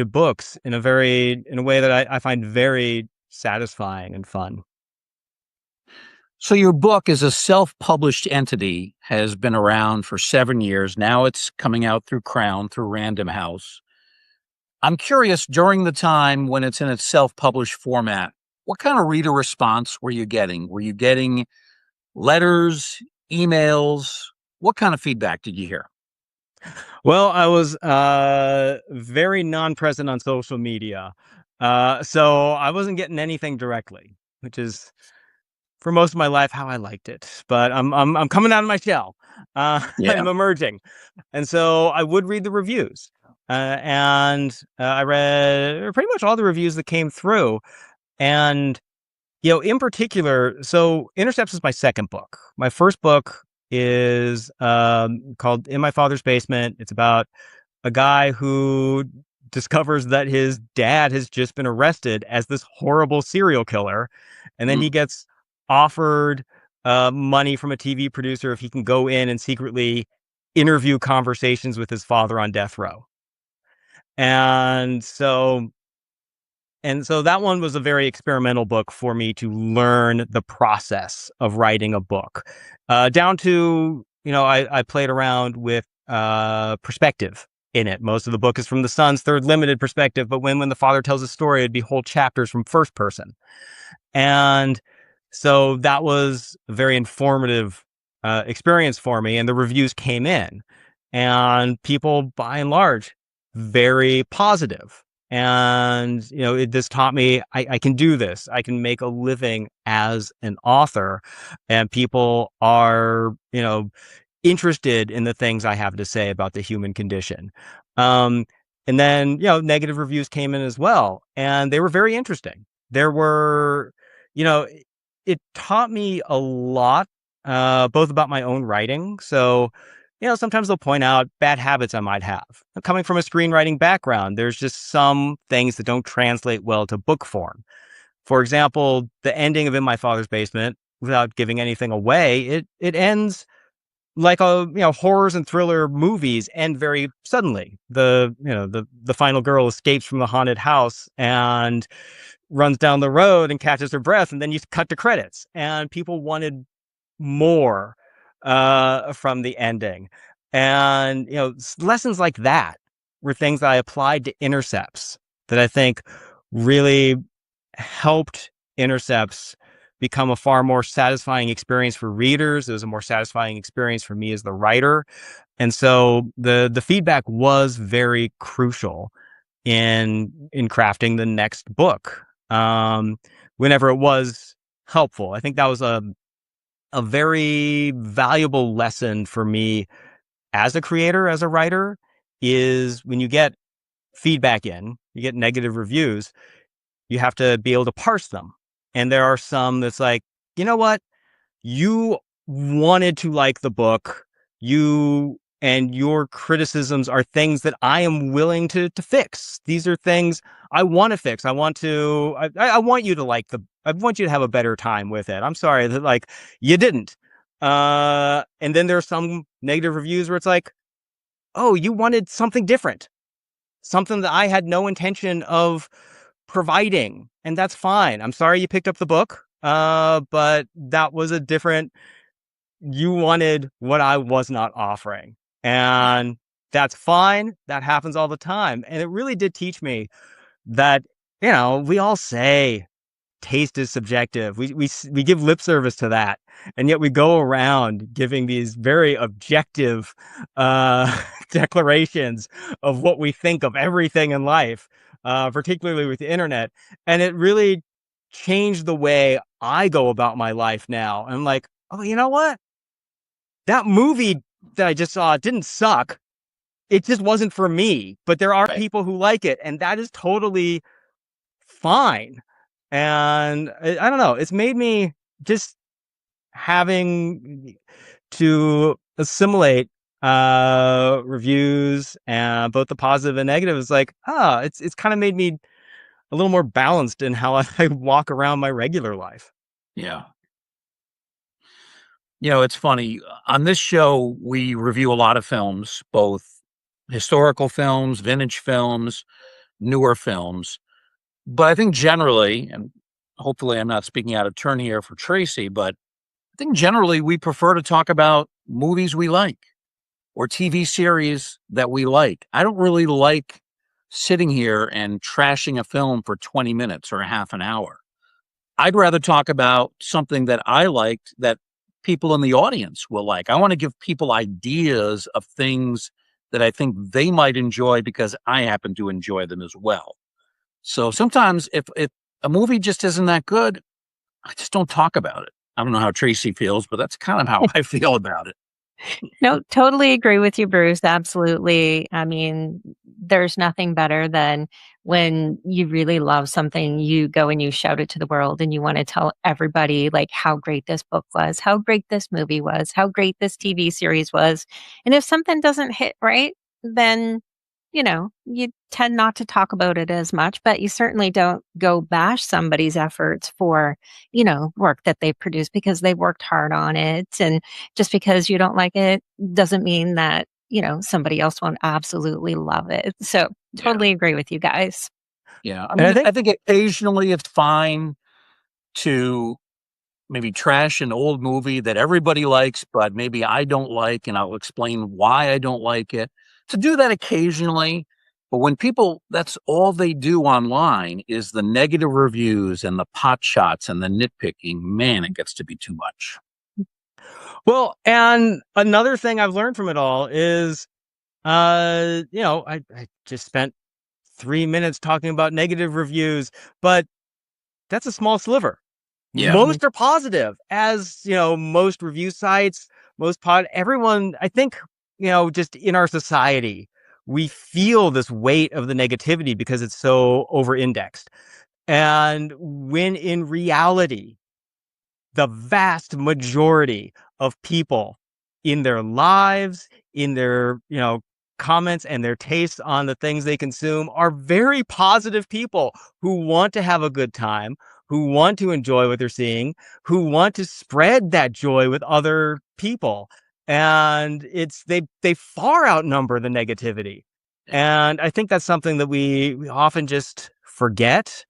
books in a way that I find very satisfying and fun. So your book is a self-published entity, has been around for 7 years. Now it's coming out through Crown, through Random House. I'm curious, during the time when it's in its self-published format, what kind of reader response were you getting? Were you getting letters, emails? What kind of feedback did you hear? Well, I was very non-present on social media, so I wasn't getting anything directly, which is for most of my life how I liked it. But I'm coming out of my shell. Yeah. I'm emerging, and so I would read the reviews, and I read pretty much all the reviews that came through. And in particular, so Intercepts is my second book. My first book is called In My Father's Basement. It's about a guy who discovers that his dad has just been arrested as this horrible serial killer. And then he Mm. gets offered money from a TV producer if he can go in and secretly interview conversations with his father on death row. And so that one was a very experimental book for me to learn the process of writing a book, down to, I played around with perspective in it. Most of the book is from the son's third limited perspective, but when the father tells a story, it'd be whole chapters from first person. And so that was a very informative experience for me. And the reviews came in, and people, by and large, very positive. And, this taught me I can do this. I can make a living as an author, and people are, interested in the things I have to say about the human condition. Um, and then, negative reviews came in as well, and they were very interesting. There were, you know, it taught me a lot, both about my own writing. So, sometimes they'll point out bad habits I might have. Coming from a screenwriting background, there's just some things that don't translate well to book form. For example, the ending of In My Father's Basement, without giving anything away, it ends like horrors and thriller movies end very suddenly. The final girl escapes from the haunted house and runs down the road and catches her breath, and then you cut to credits, and people wanted more from the ending. And lessons like that were things that I applied to Intercepts, that I think really helped Intercepts become a far more satisfying experience for readers. It was a more satisfying experience for me as the writer. And so the feedback was very crucial in crafting the next book, whenever it was helpful. I think that was a very valuable lesson for me as a creator, as a writer, is when you get feedback in, you get negative reviews, you have to be able to parse them. And there are some that's like, you know what? You wanted to like the book. And your criticisms are things that I am willing to fix. These are things I want to fix. I want you to I want you to have a better time with it. I'm sorry that you didn't. And then there's some negative reviews where it's like, oh, you wanted something different, something that I had no intention of providing. And that's fine. I'm sorry you picked up the book. But that was you wanted what I was not offering. And that's fine. That happens all the time. And it really did teach me that, we all say taste is subjective. We give lip service to that. And yet we go around giving these very objective declarations of what we think of everything in life. particularly with the internet. And it really changed the way I go about my life now. I'm like, oh, you know what? That movie that I just saw didn't suck. It just wasn't for me. But there are Right. people who like it, and that is totally fine. And I don't know. It's made me just having to assimilate reviews and both the positive and negative. Is like, it's kind of made me a little more balanced in how I walk around my regular life. Yeah. It's funny. On this show, we review a lot of films, both historical films, vintage films, newer films. But I think generally, and hopefully I'm not speaking out of turn here for Tracy, but I think generally we prefer to talk about movies we like or TV series that we like. I don't really like sitting here and trashing a film for 20 minutes or a half an hour. I'd rather talk about something that I liked that people in the audience will like. I want to give people ideas of things that I think they might enjoy because I happen to enjoy them as well. So sometimes if a movie just isn't that good, I just don't talk about it. I don't know how Tracy feels, but that's kind of how I feel about it. No, totally agree with you, Bruce. Absolutely. I mean, there's nothing better than when you really love something, you go and you shout it to the world and you want to tell everybody like how great this book was, how great this movie was, how great this TV series was. And if something doesn't hit right, then you tend not to talk about it as much, but you certainly don't go bash somebody's efforts for, work that they produce because they worked hard on it. And just because you don't like it doesn't mean that, somebody else won't absolutely love it. So Yeah. totally agree with you guys. Yeah. I And I mean, think I think occasionally it's fine to maybe trash an old movie that everybody likes, but maybe I don't like, and I'll explain why I don't like it. To do that occasionally, but when people that's all they do online is the negative reviews and the pot shots and the nitpicking, man, it gets to be too much. well, and another thing I've learned from it all is I just spent 3 minutes talking about negative reviews, but that's a small sliver. Yeah. Mhm. Most are positive, as most review sites, everyone, I think, just in our society, we feel this weight of the negativity because it's so over indexed. And when in reality, the vast majority of people in their lives, in their, comments and their tastes on the things they consume are very positive people who want to have a good time, who want to enjoy what they're seeing, who want to spread that joy with other people. And they far outnumber the negativity. And I think that's something that we often just forget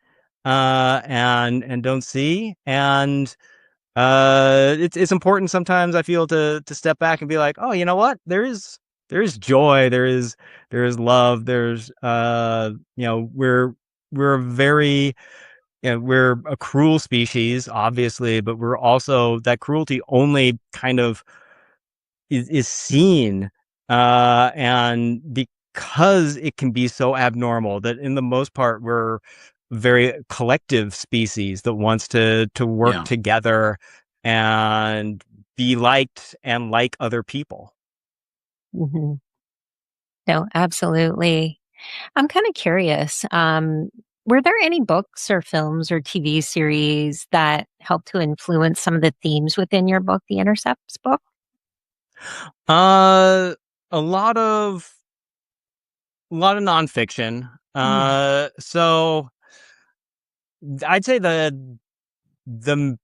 and don't see. And it's important sometimes, I feel, to step back and be like, oh, you know what, there is joy, there is love, there's we're a very, we're a cruel species, obviously, but we're also, that cruelty only kind of is seen, and because it can be so abnormal, that in the most part we're very collective species that wants to work Yeah. together and be liked and like other people. Mhm. No, absolutely. I'm kind of curious. Were there any books or films or TV series that helped to influence some of the themes within your book, The Intercepts book? Uh, a lot of nonfiction. Mm. So I'd say the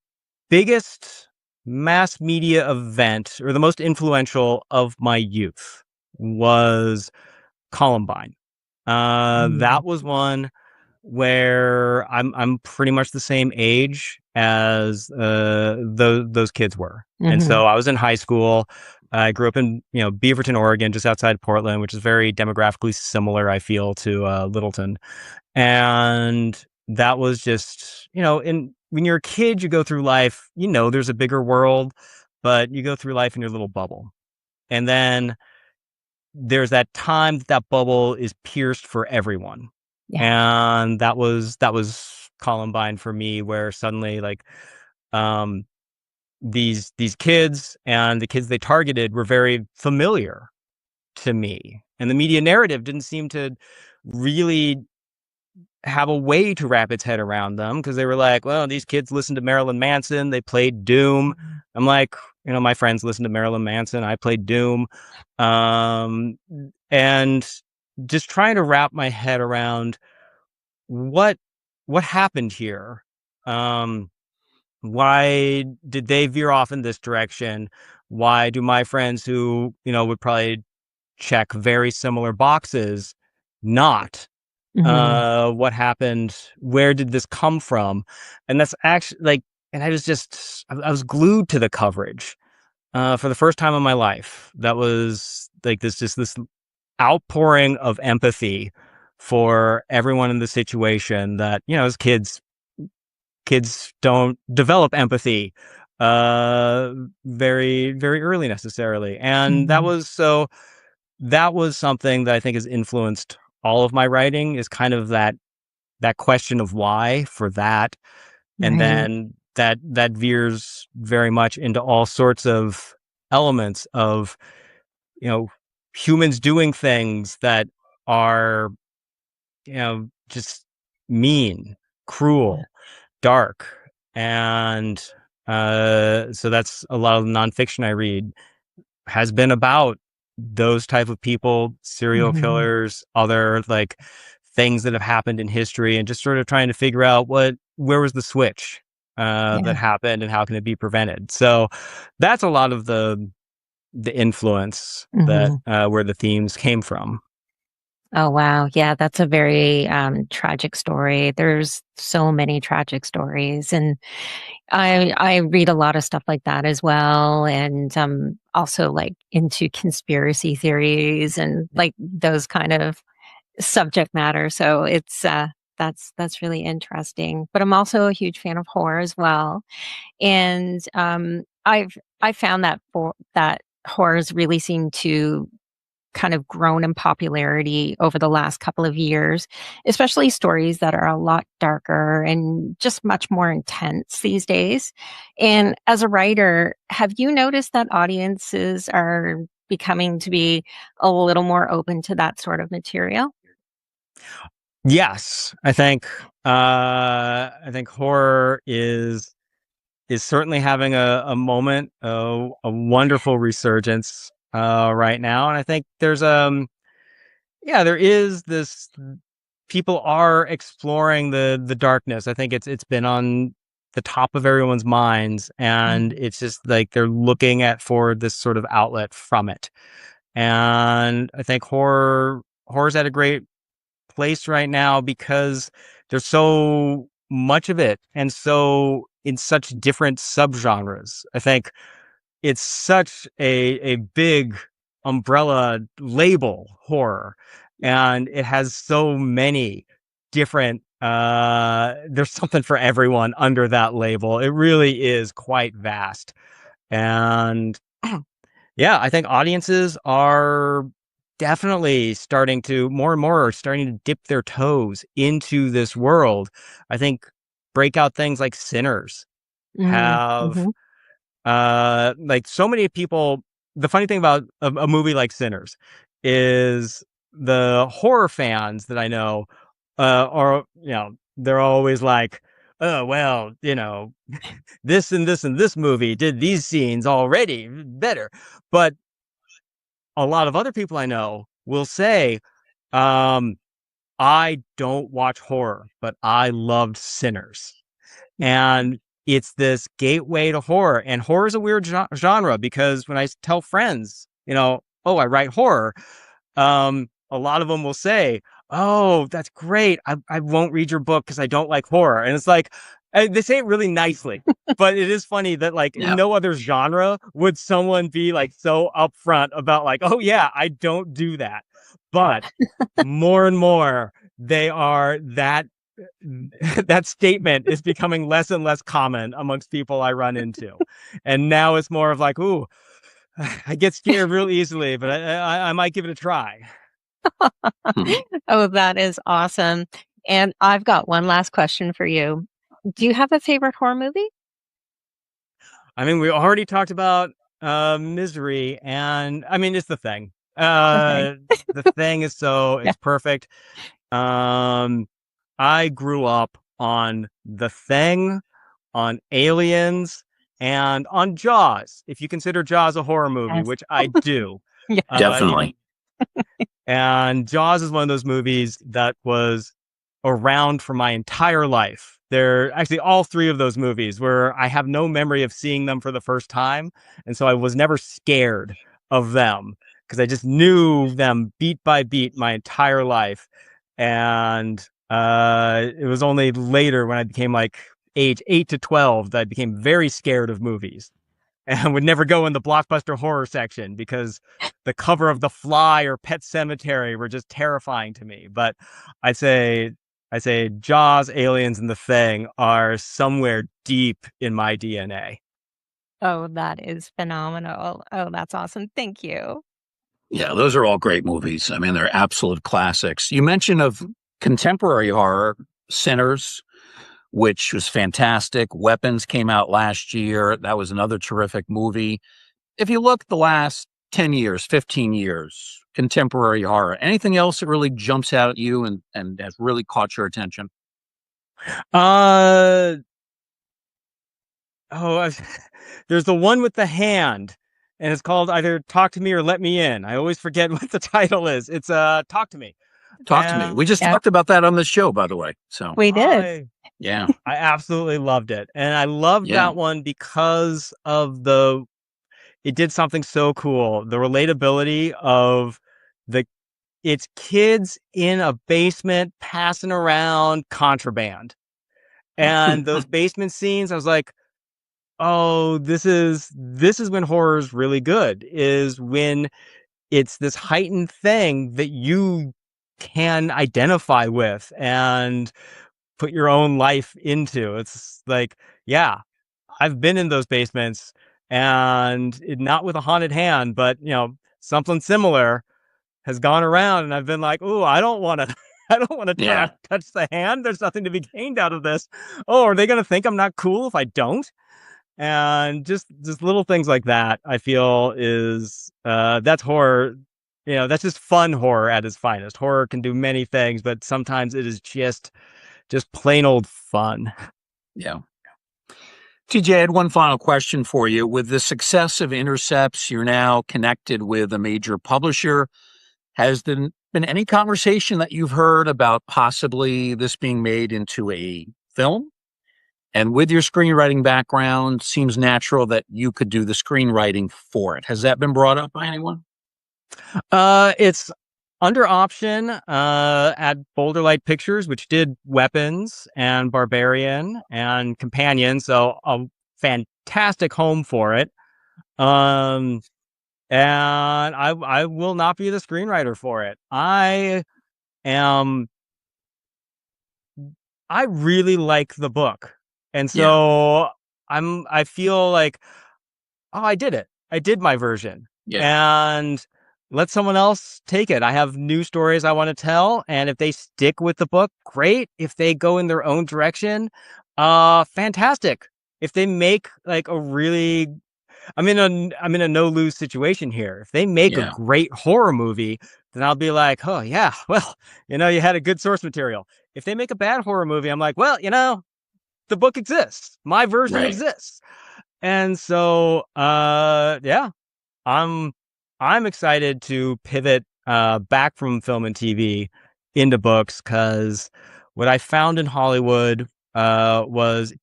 biggest mass media event, or the most influential of my youth, was Columbine. That Mm. was one where I'm pretty much the same age as those kids were, and Mhm. so I was in high school. I grew up in Beaverton, Oregon, just outside Portland, which is very demographically similar, I feel, to Littleton. And that was just, in when you're a kid, you go through life, there's a bigger world, but you go through life in your little bubble. And then there's that time that bubble is pierced for everyone. Yeah. And that was Columbine for me, where suddenly like um these kids and the kids they targeted were very familiar to me. And the media narrative didn't seem to really have a way to wrap its head around them, because they were like, well, these kids listen to Marilyn Manson, they played Doom. I'm like, my friends listen to Marilyn Manson, I played Doom. Um, and just trying to wrap my head around what what happened here. Um, why did they veer off in this direction? Why do my friends who, would probably check very similar boxes not? Hmm. What happened? Where did this come from? And that's actually like, and I was glued to the coverage for the first time in my life. That was like this outpouring of empathy for everyone in the situation that, as kids don't develop empathy very, very early necessarily. And Hmm. that was something that I think has influenced all of my writing, is kind of that question of why for that. And Right. then that veers very much into all sorts of elements of, you know, humans doing things that are, just mean, Yeah. cruel, dark. And so that's a lot of the nonfiction I read has been about those type of people, serial Hmm. killers, other like things that have happened in history, and just sort of trying to figure out where was the switch that Yeah. happened and how can it be prevented. So that's a lot of the influence that Hmm. where the themes came from. Oh, wow. Yeah, that's a very tragic story. There's so many tragic stories, and I read a lot of stuff like that as well, and also like into conspiracy theories and like those kind of subject matter. So it's that's really interesting. But I'm also a huge fan of horror as well, and I found that for that horrors really seem to kind of grown in popularity over the last couple of years, especially stories that are a lot darker and just much more intense these days. And as a writer, have you noticed that audiences are becoming to be a little more open to that sort of material? Yes, I think horror is certainly having a moment, a wonderful resurgence right now. And I think there is this, people are exploring the darkness. I think it's been on the top of everyone's minds, and Mhm. it's just like they're looking at for this sort of outlet from it. And I think horror's at a great place right now because there's so much of it, and so in such different subgenres. I think it's such a big umbrella label, horror, and it has so many different there's something for everyone under that label. It really is quite vast. And yeah, I think audiences are definitely starting to, more and more are starting to dip their toes into this world. I think breakout things like Sinners Mm, have mhm. like so many people. The funny thing about a movie like Sinners is the horror fans that I know are, they're always like, oh well, this and this and this movie did these scenes already better. But a lot of other people I know will say, um, I don't watch horror, but I loved Sinners. And it's this gateway to horror. And horror is a weird genre, because when I tell friends, oh, I write horror, a lot of them will say, oh, that's great. I won't read your book because I don't like horror. And it's like, they say it really nicely, but it is funny that like in Yeah. no other genre would someone be like so upfront about like, oh yeah, I don't do that. But more and more they are that that statement is becoming less and less common amongst people I run into. And now it's more of like, ooh, I get scared real easily, but I might give it a try. Hmm. Oh, that is awesome. And I've got one last question for you. Do you have a favorite horror movie? I mean, we already talked about Misery, and I mean, it's The Thing. Okay. The Thing is so Yeah. it's perfect. Um, I grew up on The Thing, on Aliens, and on Jaws. If you consider Jaws a horror movie, Yes. which I do, Yes. even Definitely. and Jaws is one of those movies that was around for my entire life. They're actually all three of those movies where I have no memory of seeing them for the first time. And so I was never scared of them because I just knew them beat by beat my entire life. And it was only later when I became like age 8 to 12 that I became very scared of movies and would never go in the blockbuster horror section because the cover of The Fly or Pet Cemetery were just terrifying to me. But I'd say I say Jaws, Aliens, and The Thing are somewhere deep in my DNA. Oh, that is phenomenal. Oh, that's awesome. Thank you. Yeah, those are all great movies. I mean, they're absolute classics. You mentioned of contemporary horror, Sinners, which was fantastic. Weapons came out last year. That was another terrific movie. If you look the last 10 years, 15 years, contemporary horror, anything else that really jumps out at you and has really caught your attention? Uh oh, there's the one with the hand, and it's called either Talk to Me or Let Me In. I always forget what the title is. It's Talk to Me, Talk to me. and We just Yeah, talked about that on the show, by the way. So, we did. I yeah, I absolutely loved it. And I loved yeah, that one because of the it did something so cool. The relatability of the it's kids in a basement passing around contraband. And those basement scenes, I was like, "Oh, this is when horror is really good, is when it's this heightened thing that you can identify with and put your own life into." It's like, yeah, I've been in those basements and not with a haunted hand, but something similar has gone around and I've been like, "Oh, I don't want to I don't want to yeah, touch the hand. There's nothing to be gained out of this. Oh, are they going to think I'm not cool if I don't?" And just little things like that, I feel is that's horror. That's just fun horror at its finest. Horror can do many things, but sometimes it is just plain old fun. yeah. TJ, I had one final question for you. With the success of Intercepts, you're now connected with a major publisher. Has there been any conversation that you've heard about possibly this being made into a film? And with your screenwriting background, seems natural that you could do the screenwriting for it. Has that been brought up by anyone? It's under option at Boulder Light Pictures, which did Weapons and Barbarian and Companion, so a fantastic home for it. Um, and I will not be the screenwriter for it. Am I really like the book, and Yeah, so I feel like, oh, I did it. I did my version. yeah, And let someone else take it. I have new stories I want to tell. And if they stick with the book, great. If they go in their own direction, fantastic. If they make like a really I'm in a no lose situation here. If they make a yeah, great horror movie, then I'll be like, oh yeah, well, you had a good source material. If they make a bad horror movie, I'm like, well, the book exists. My version right. exists. And so, yeah, I'm I'm excited to pivot back from film and TV into books because what I found in Hollywood was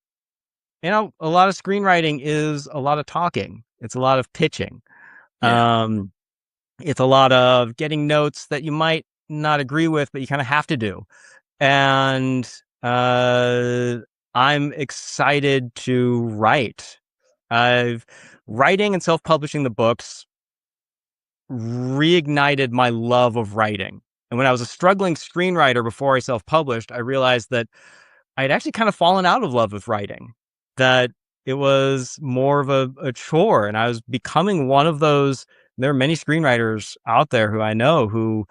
a lot of screenwriting is a lot of talking. It's a lot of pitching. Yeah, Um, it's a lot of getting notes that you might not agree with, but you kind of have to do. And uh, I'm excited to write. I've Writing and self-publishing the books reignited my love of writing. And when I was a struggling screenwriter before I self-published, I realized that I'd actually kind of fallen out of love with writing, that it was more of a chore. And I was becoming one of those. There are many screenwriters out there who I know who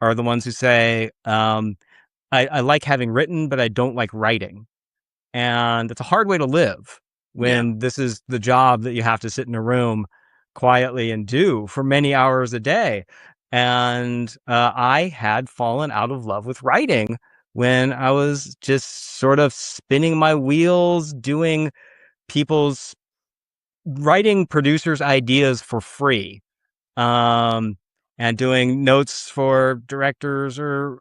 are the ones who say, I like having written, but I don't like writing. And it's a hard way to live Yeah. when this is the job that you have to sit in a room quietly and do for many hours a day. And I had fallen out of love with writing when I was just sort of spinning my wheels, doing people's writing producers' ideas for free, um, and doing notes for directors or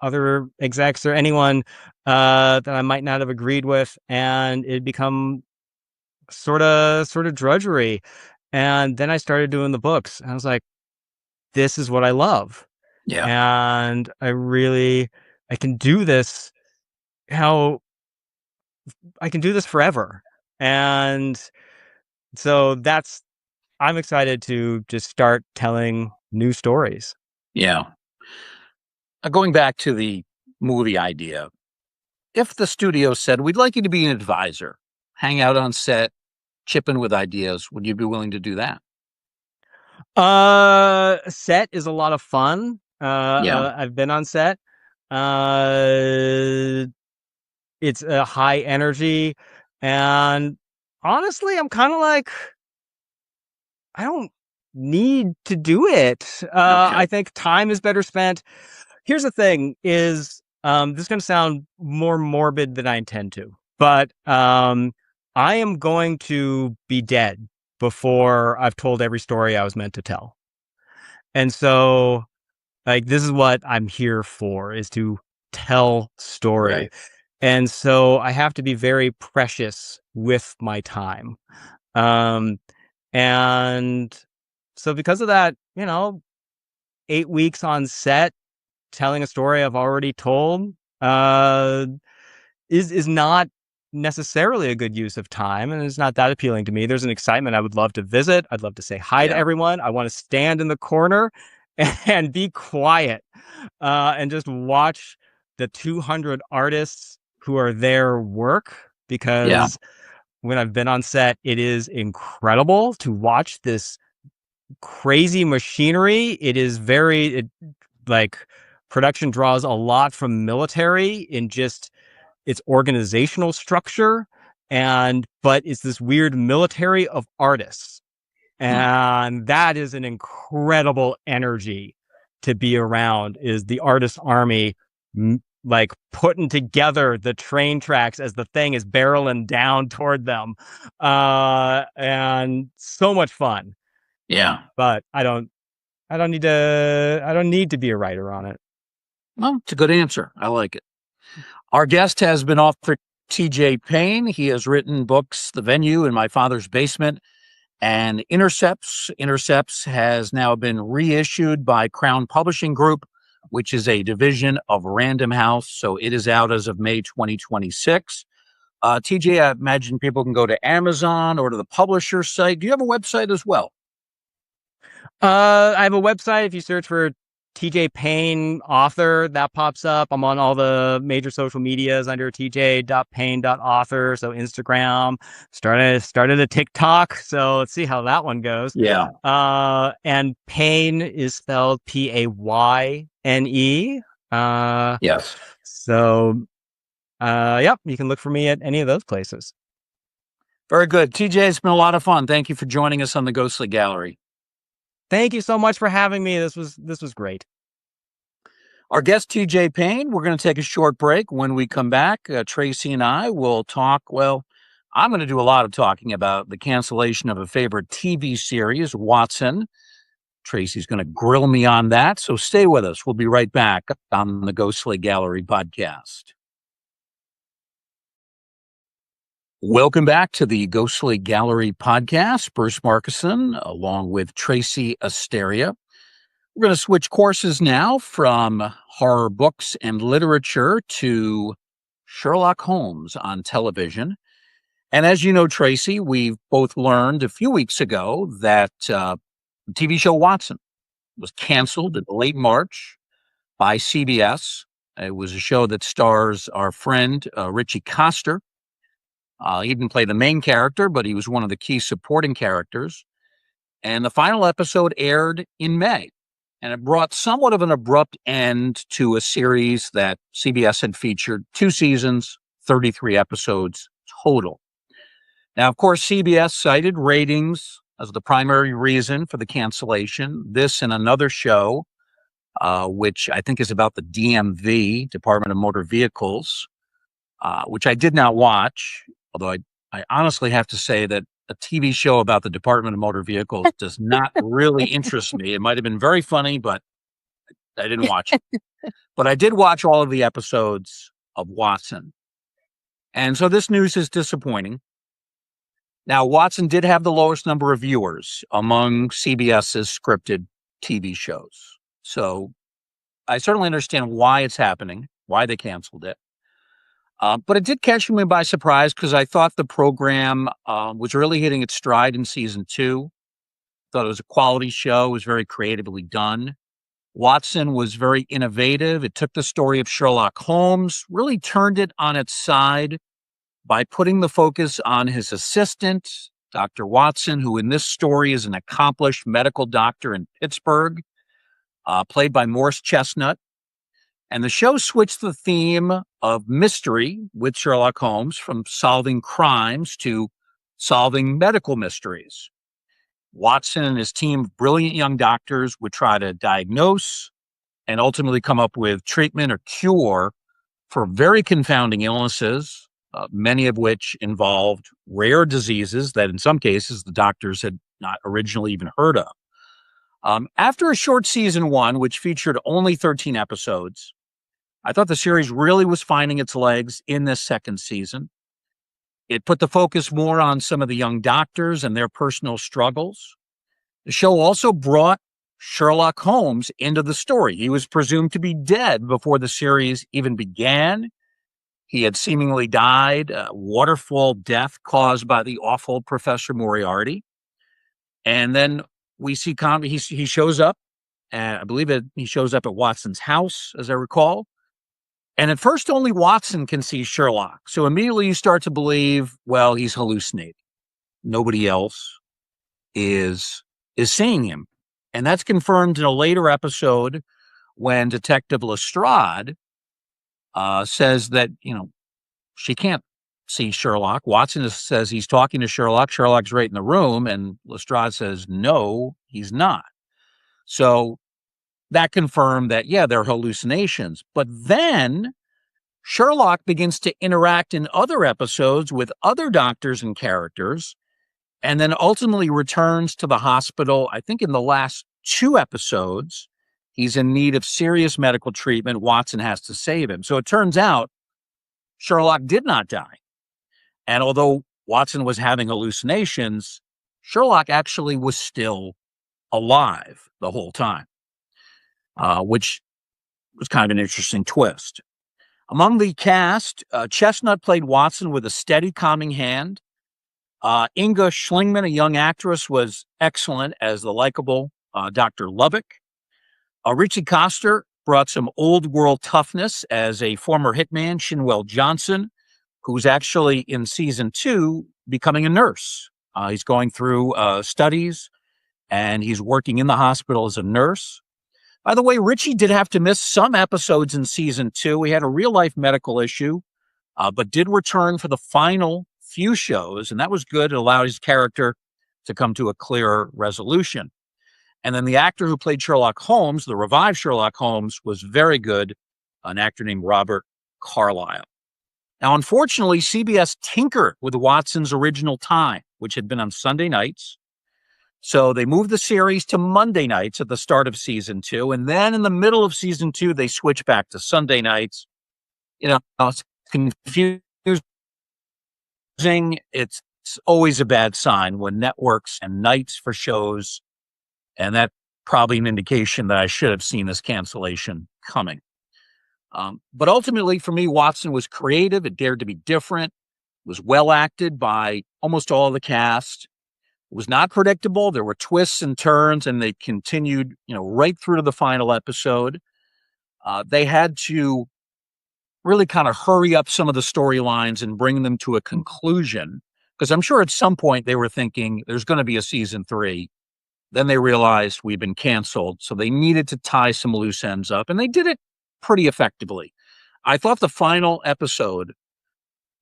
other execs or anyone that I might not have agreed with, and it become sort of drudgery. And then I started doing the books, and I was like, this is what I love, Yeah. and I can do this. How I can do this forever, and so I'm excited to just start telling new stories. Yeah. Going back to the movie idea, if the studio said, we'd like you to be an advisor, hang out on set, chip in with ideas, would you be willing to do that? Set is a lot of fun. Yeah. I've been on set. Uh, it's a high energy, and honestly, I'm kind of like, I don't need to do it. Okay. I think time is better spent. Here's the thing: is this is going to sound more morbid than I intend to, but I am going to be dead before I've told every story I was meant to tell. And so, like, this is what I'm here for, is to tell story. Right. And so I have to be very precious with my time. Um, and so because of that, 8 weeks on set, telling a story I've already told, uh, is not necessarily a good use of time, and it's not that appealing to me. There's an excitement I would love to visit. I'd love to say hi to Yeah. everyone. I want to stand in the corner and be quiet, and just watch the 200 artists who are there work, Yeah. because when I've been on set, it is incredible to watch this crazy machinery. It is like, production draws a lot from military in just its organizational structure, but it's this weird military of artists, Hmm. and that is an incredible energy to be around, is the artist army, like, putting together the train tracks as the thing is barreling down toward them, and so much fun. Yeah. But I don't need to be a writer on it. Well, it's a good answer. I like it. Our guest has been author TJ Payne. He has written books, The Venue in My Father's Basement and Intercepts. Intercepts has now been reissued by Crown Publishing Group, which is a division of Random House. So it is out as of May 2026. TJ, I imagine people can go to Amazon or to the publisher site. Do you have a website as well? I have a website. If you search for TJ Payne author, that pops up. I'm on all the major social medias under tj.payne.author. So Instagram, started a TikTok. So let's see how that one goes. Yeah. And Payne is spelled Payne. Yes. So yep, you can look for me at any of those places. Very good. TJ, it's been a lot of fun. Thank you for joining us on the Ghostly Gallery. Thank you so much for having me. This was great. Our guest, TJ Payne, we're going to take a short break. When we come back, Tracy and I will talk. Well, I'm going to do a lot of talking about the cancellation of a favorite TV series, Watson. Tracy's going to grill me on that. So stay with us. We'll be right back on the Ghostly Gallery podcast. Welcome back to the Ghostly Gallery podcast. Bruce Markison, along with Tracy Asteria. We're going to switch courses now from horror books and literature to Sherlock Holmes on television. And as you know, Tracy, we've both learned a few weeks ago that the TV show Watson was canceled in late March by CBS. It was a show that stars our friend Richie Coster. He didn't play the main character, but he was one of the key supporting characters. And the final episode aired in May. and it brought somewhat of an abrupt end to a series that CBS had featured 2 seasons, 33 episodes total. Now, of course, CBS cited ratings as the primary reason for the cancellation. This and another show, which I think is about the DMV, Department of Motor Vehicles, which I did not watch, although I honestly have to say that a TV show about the Department of Motor Vehicles does not really interest me. It might have been very funny, but I didn't watch it. But I did watch all of the episodes of Watson. And so this news is disappointing. Now, Watson did have the lowest number of viewers among CBS's scripted TV shows. So I certainly understand why it's happening, why they canceled it. But it did catch me by surprise because I thought the program was really hitting its stride in season 2. Thought it was a quality show. It was very creatively done. Watson was very innovative. It took the story of Sherlock Holmes, really turned it on its side by putting the focus on his assistant, Dr. Watson, who in this story is an accomplished medical doctor in Pittsburgh, played by Morris Chestnut. And the show switched the theme of mystery with Sherlock Holmes from solving crimes to solving medical mysteries. Watson and his team of brilliant young doctors would try to diagnose and ultimately come up with treatment or cure for very confounding illnesses, many of which involved rare diseases that in some cases the doctors had not originally even heard of. After a short season 1, which featured only 13 episodes, I thought the series really was finding its legs in this second season. It put the focus more on some of the young doctors and their personal struggles. The show also brought Sherlock Holmes into the story. He was presumed to be dead before the series even began. He had seemingly died, a waterfall death caused by the awful Professor Moriarty. And then we see he shows up, and I believe he shows up at Watson's house, as I recall. And at first, only Watson can see Sherlock. So immediately you start to believe, well, he's hallucinating. Nobody else is seeing him. And that's confirmed in a later episode when Detective Lestrade says that, she can't see Sherlock. Watson says he's talking to Sherlock. Sherlock's right in the room. And Lestrade says, no, he's not. So that confirmed that, yeah, they're hallucinations. But then Sherlock begins to interact in other episodes with other doctors and characters, and then ultimately returns to the hospital. I think in the last 2 episodes, he's in need of serious medical treatment. Watson has to save him. So it turns out Sherlock did not die. And although Watson was having hallucinations, Sherlock actually was still alive the whole time, which was kind of an interesting twist. Among the cast, Chestnut played Watson with a steady, calming hand. Inga Schlingmann, a young actress, was excellent as the likable Dr. Lubbock. Richie Coster brought some old-world toughness as a former hitman, Shinwell Johnson, who's actually in season 2 becoming a nurse. He's going through studies, and he's working in the hospital as a nurse. By the way, Richie did have to miss some episodes in season 2. He had a real-life medical issue, but did return for the final few shows, and that was good. It allowed his character to come to a clearer resolution. And then the actor who played Sherlock Holmes, the revived Sherlock Holmes, was very good, an actor named Robert Carlyle. Now, unfortunately, CBS tinkered with Watson's original time, which had been on Sunday nights. So they moved the series to Monday nights at the start of season 2. And then in the middle of season 2, they switched back to Sunday nights. It's confusing. It's always a bad sign when networks and nights for shows. And that's probably an indication that I should have seen this cancellation coming. But ultimately, for me, Watson was creative. It dared to be different. It was well acted by almost all of the cast. It was not predictable. There were twists and turns, and they continued, right through to the final episode. They had to really kind of hurry up some of the storylines and bring them to a conclusion, because I'm sure at some point they were thinking there's going to be a season 3. Then they realized we'd been canceled, so they needed to tie some loose ends up, and they did it pretty effectively. I thought the final episode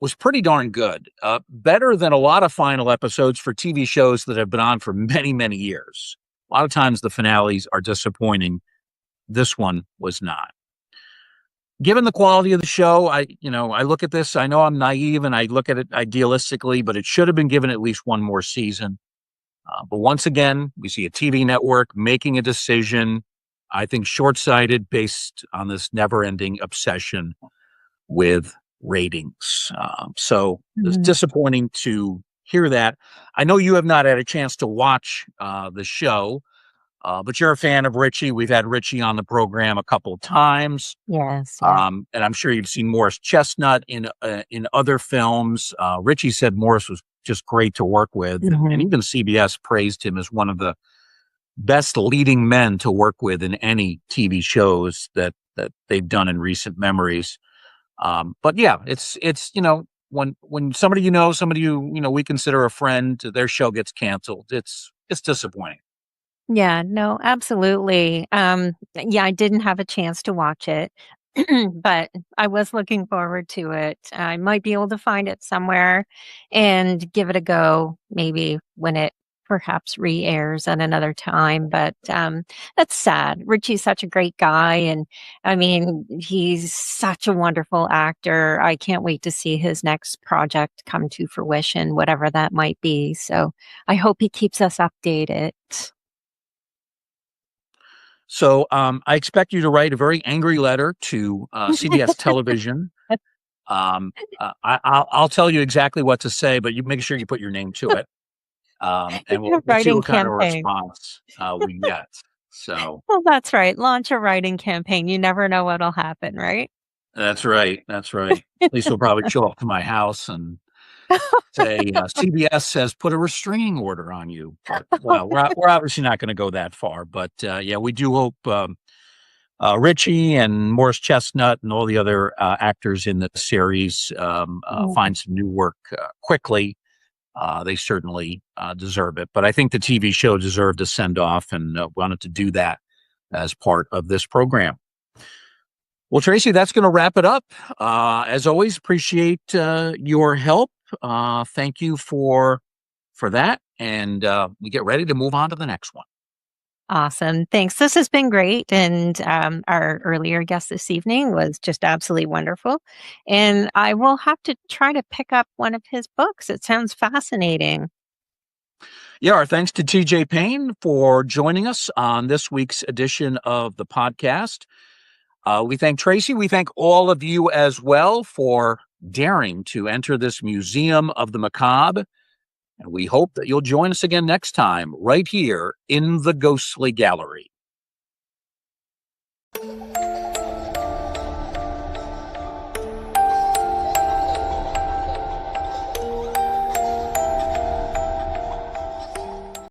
was pretty darn good, better than a lot of final episodes for TV shows that have been on for many, many years. A lot of times the finales are disappointing. This one was not. Given the quality of the show, I look at this, I know I'm naive and I look at it idealistically, but it should have been given at least one more season. But once again, we see a TV network making a decision, I think short-sighted, based on this never-ending obsession with ratings. So it's Mhm. disappointing to hear that. I know you have not had a chance to watch the show, but you're a fan of Richie. We've had Richie on the program a couple of times. Yes, yeah. And I'm sure you've seen Morris Chestnut in other films. Richie said Morris was just great to work with, and Mhm. even CBS praised him as one of the best leading men to work with in any TV shows that they've done in recent memories. But yeah, it's when somebody somebody we consider a friend, their show gets canceled. It's disappointing. Yeah, no, absolutely. Yeah, I didn't have a chance to watch it, but I was looking forward to it. I might be able to find it somewhere and give it a go, maybe when it perhaps re-airs at another time. But that's sad. Richie's such a great guy, and I mean, he's such a wonderful actor. I can't wait to see his next project come to fruition, whatever that might be. So I hope he keeps us updated. So I expect you to write a very angry letter to CBS Television. I'll tell you exactly what to say, but you make sure you put your name to it, and we'll see Writing what kind of campaign. response we get. So Well, that's right. Launch a writing campaign. You never know what'll happen, right? that's right. That's right. At least he'll probably show up to my house and say, CBS has put a restraining order on you. But, well, we're obviously not going to go that far. But yeah, we do hope Richie and Morris Chestnut and all the other actors in the series Mm. find some new work quickly. They certainly deserve it. But I think the TV show deserved a send off and wanted to do that as part of this program. Well, Tracy, that's going to wrap it up. As always, appreciate your help. Thank you for that, and we get ready to move on to the next one. Awesome. Thanks. This has been great. And our earlier guest this evening was just absolutely wonderful. And I will have to try to pick up one of his books. It sounds fascinating. Yeah, our thanks to TJ Payne for joining us on this week's edition of the podcast. We thank Tracy. We thank all of you as well for daring to enter this museum of the macabre. And we hope that you'll join us again next time, right here in the Ghostly Gallery.